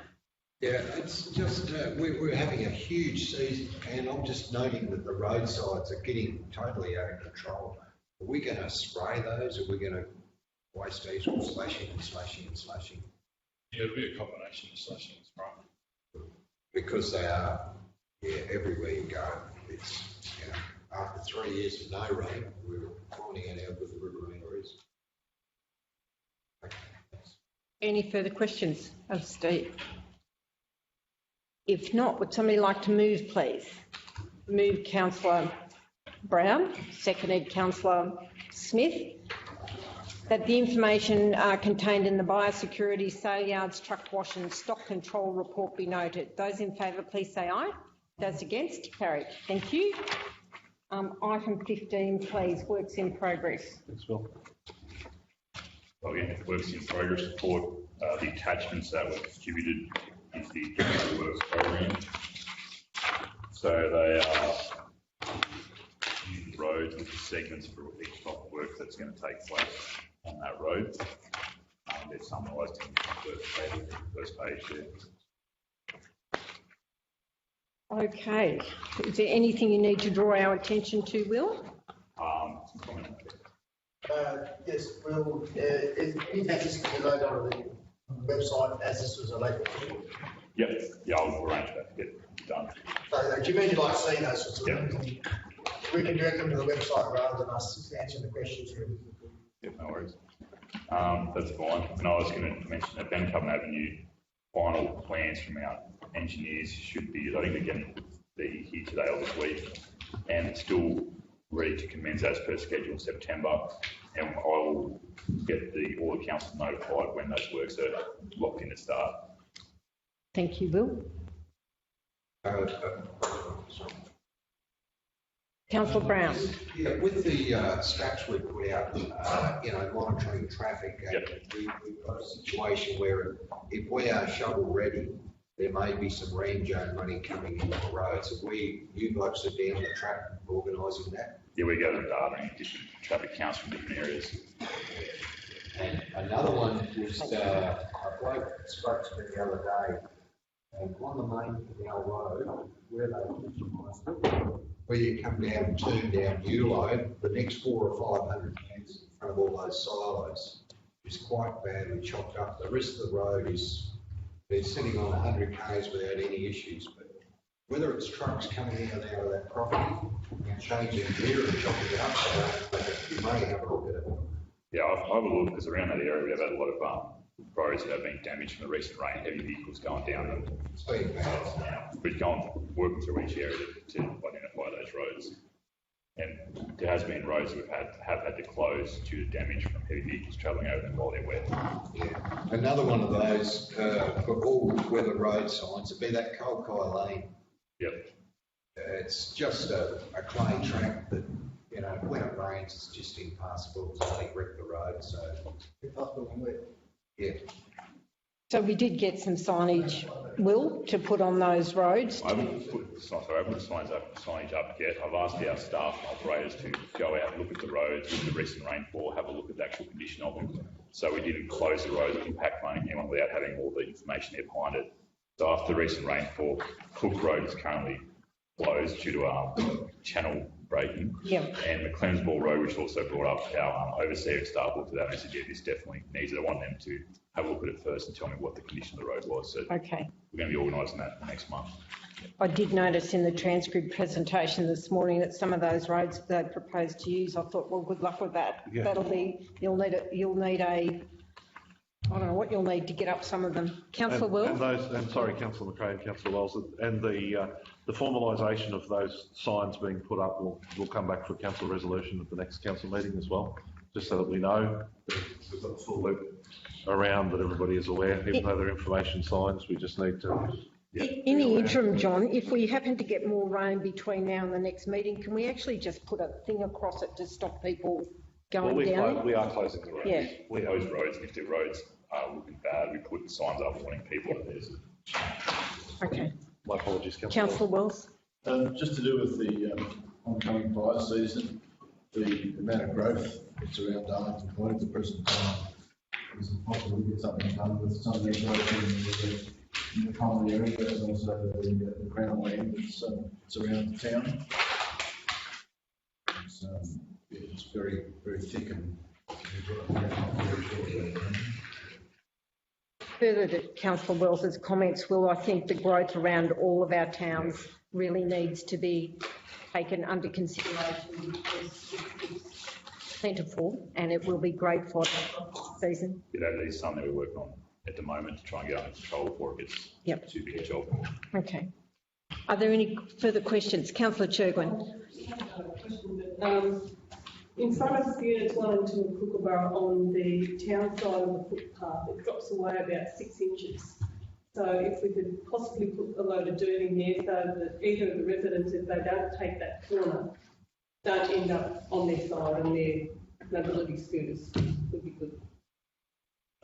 Yeah, it's just, we're having a huge season, and I'm just noting that the roadsides are getting totally out of control. Are we going to spray those, or are we going to waste diesel slashing and slashing and slashing? Yeah, it'll be a combination of slashing and spraying. Because they are, yeah, everywhere you go. It's, you know, after 3 years of no rain, we're finding out how good the riverina is. Okay, thanks. Any further questions of Steve? If not, would somebody like to move, please? Move Councillor Brown, seconded Councillor Smith, that the information contained in the biosecurity sale yards, truck wash and stock control report be noted. Those in favour, please say aye. Those against, carried. Thank you. Item 15, please, works in progress. Thanks, Phil. Well, again, works in progress report, the attachments that were distributed is the Community Works program. So they are the roads with the segments for each type of work that's going to take place on that road. They're summarised in the first page there. Okay. Is there anything you need to draw our attention to, Will? Yes, Will, is this to be loaded on the website as this was a later? Yep, yeah, I'll arrange that to get done. So do you mean you'd like to see those sorts of things? We can direct them to the website rather than us answering the questions here. Yep, no worries. That's fine. And I was going to mention that Bencoven Avenue final plans from our engineers should be, I think they're going to be here today or this week, and it's still ready to commence as per schedule in September. And I will get all the council notified when those works are locked in to start. Thank you, Will. Councillor Brown. Yeah, with the straps we put out, you know, monitoring traffic, we've got a situation where if we are shovel ready, there may be some Ramjo money coming into the roads. If you blokes are down the track organising that? Yeah, we gather data in different traffic counts from different areas. And another one was a bloke spoke to me the other day, and on the main canal road, where where you come down and turn down Ulo, the next 400 or 500 metres in front of all those silos is quite badly chopped up. The rest of the road is, they're sitting on 100 k's without any issues, but whether it's trucks coming in and out of that property and changing gear and chopping it up, you may have a look at it. Yeah, I've had a look because around that area we've had a lot of roads that have been damaged from the recent rain, heavy vehicles going down them. It's been bad. We've gone working through each area to identify those roads. And there has been roads that have had to close due to damage from heavy vehicles travelling over them while they're wet. Yeah. Another one of those for all weather road signs would be that Colkai Lane. Yep. It's just a clay track that, you know, when it rains, it's just impassable. It's only wreck the road, so. Yeah. So we did get some signage, Will, to put on those roads. I haven't put signage up yet. I've asked our staff and operators to go out and look at the roads with the recent rainfall, have a look at the actual condition of them. So we didn't close the roads and impact running anyone without having all the information there behind it. So after the recent rainfall, Cook Road is currently closed due to channel breaking. Yep. And McLeansball Road, which also brought up our overseer staff looked at that and said, yeah, this definitely needs it. I want them to have a look at it first and tell me what the condition of the road was. So okay. We're going to be organising that next month. I did notice in the transcript presentation this morning that some of those roads they proposed to use, I thought, well, good luck with that. Yeah. That'll be, you'll need a, I don't know what you'll need to get up some of them. Councillor Wells? Sorry, Councillor McRae and Councillor Wells, and the formalisation of those signs being put up will come back for council resolution at the next council meeting as well, just so that we know that we've got a full loop around that everybody is aware, even though they're information signs, we just need to In the interim, John, if we happen to get more rain between now and the next meeting, can we actually just put a thing across it to stop people going down? We are closing the roads. Yeah. We close roads, and if the roads are looking bad, we put signs up warning people that there's. Okay. My apologies, Councillor. Councillor Wells. Just to do with the oncoming fire season, the amount of growth that's around Darlington Point at the present time, is it possible to get something done with some of the growth in the common area, but also the crown land that's around the town? It's very, very thick and Further to Councillor Wells's comments, Will, I think the growth around all of our towns really needs to be taken under consideration because it's plentiful and it will be great for the season. That is something we're working on at the moment to try and get under control before it gets too big a job. Okay. Are there any further questions? Councillor Churgwin. In front of units 1 and 2 of Kookaburra on the town side of the footpath, it drops away about 6 inches. So if we could possibly put a load of dirt in there so that either of the residents, if they don't take that corner, don't end up on their side and their mobility scooters would be good.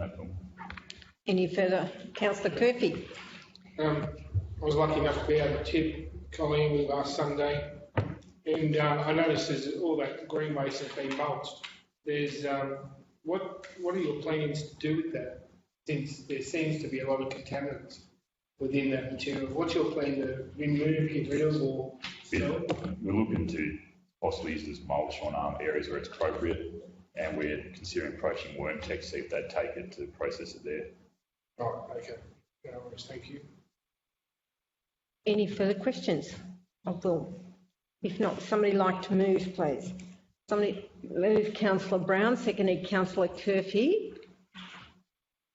No problem. Any further? Councillor Curfew. I was lucky enough to be able to tip Colleen last Sunday, and I noticed there's all that green waste has been mulched. There's what are your plans to do with that? Since there seems to be a lot of contaminants within that material, what's your plan to remove, get rid of, or sell? We're looking to possibly use this mulch on areas where it's appropriate, and we're considering approaching Worm Tech, see if they'd take it to process it there. Oh, okay. No worries, thank you. Any further questions of Will? If not, somebody like to move, please. Somebody move. Councillor Brown, seconded Councillor Curfew,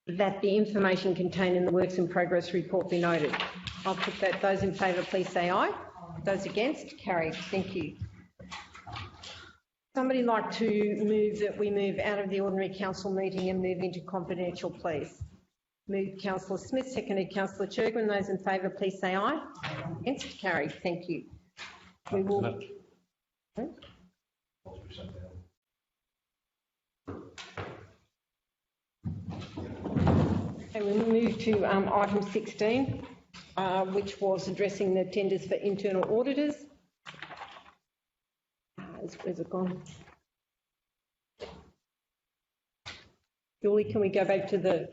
that the information contained in the Works in Progress report be noted. I'll put that. Those in favour, please say aye. Those against, carried. Thank you. Somebody like to move that we move out of the ordinary council meeting and move into confidential, please. Moved Councillor Smith, seconded Councillor Churgwin. Those in favour, please say aye. Against, carried. Thank you. We will. Okay, we move to item 16, which was addressing the tenders for internal auditors. Where's it gone? Julie, can we go back to the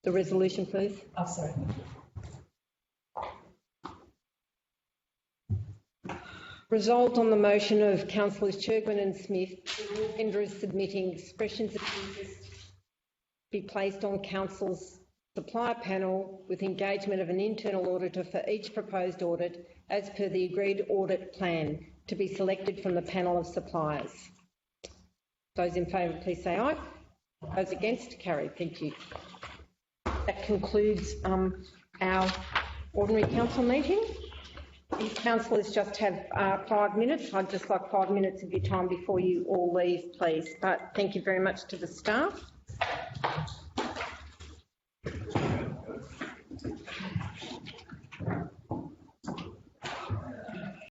resolution, please? Oh, sorry. Resolved on the motion of Councillors Churgwin and Smith, all vendors submitting expressions of interest be placed on Council's supplier panel with engagement of an internal auditor for each proposed audit as per the agreed audit plan to be selected from the panel of suppliers. Those in favour, please say aye. Those against, carried. Thank you. That concludes our ordinary council meeting. If councillors just have 5 minutes, I'd just like 5 minutes of your time before you all leave, please. But thank you very much to the staff.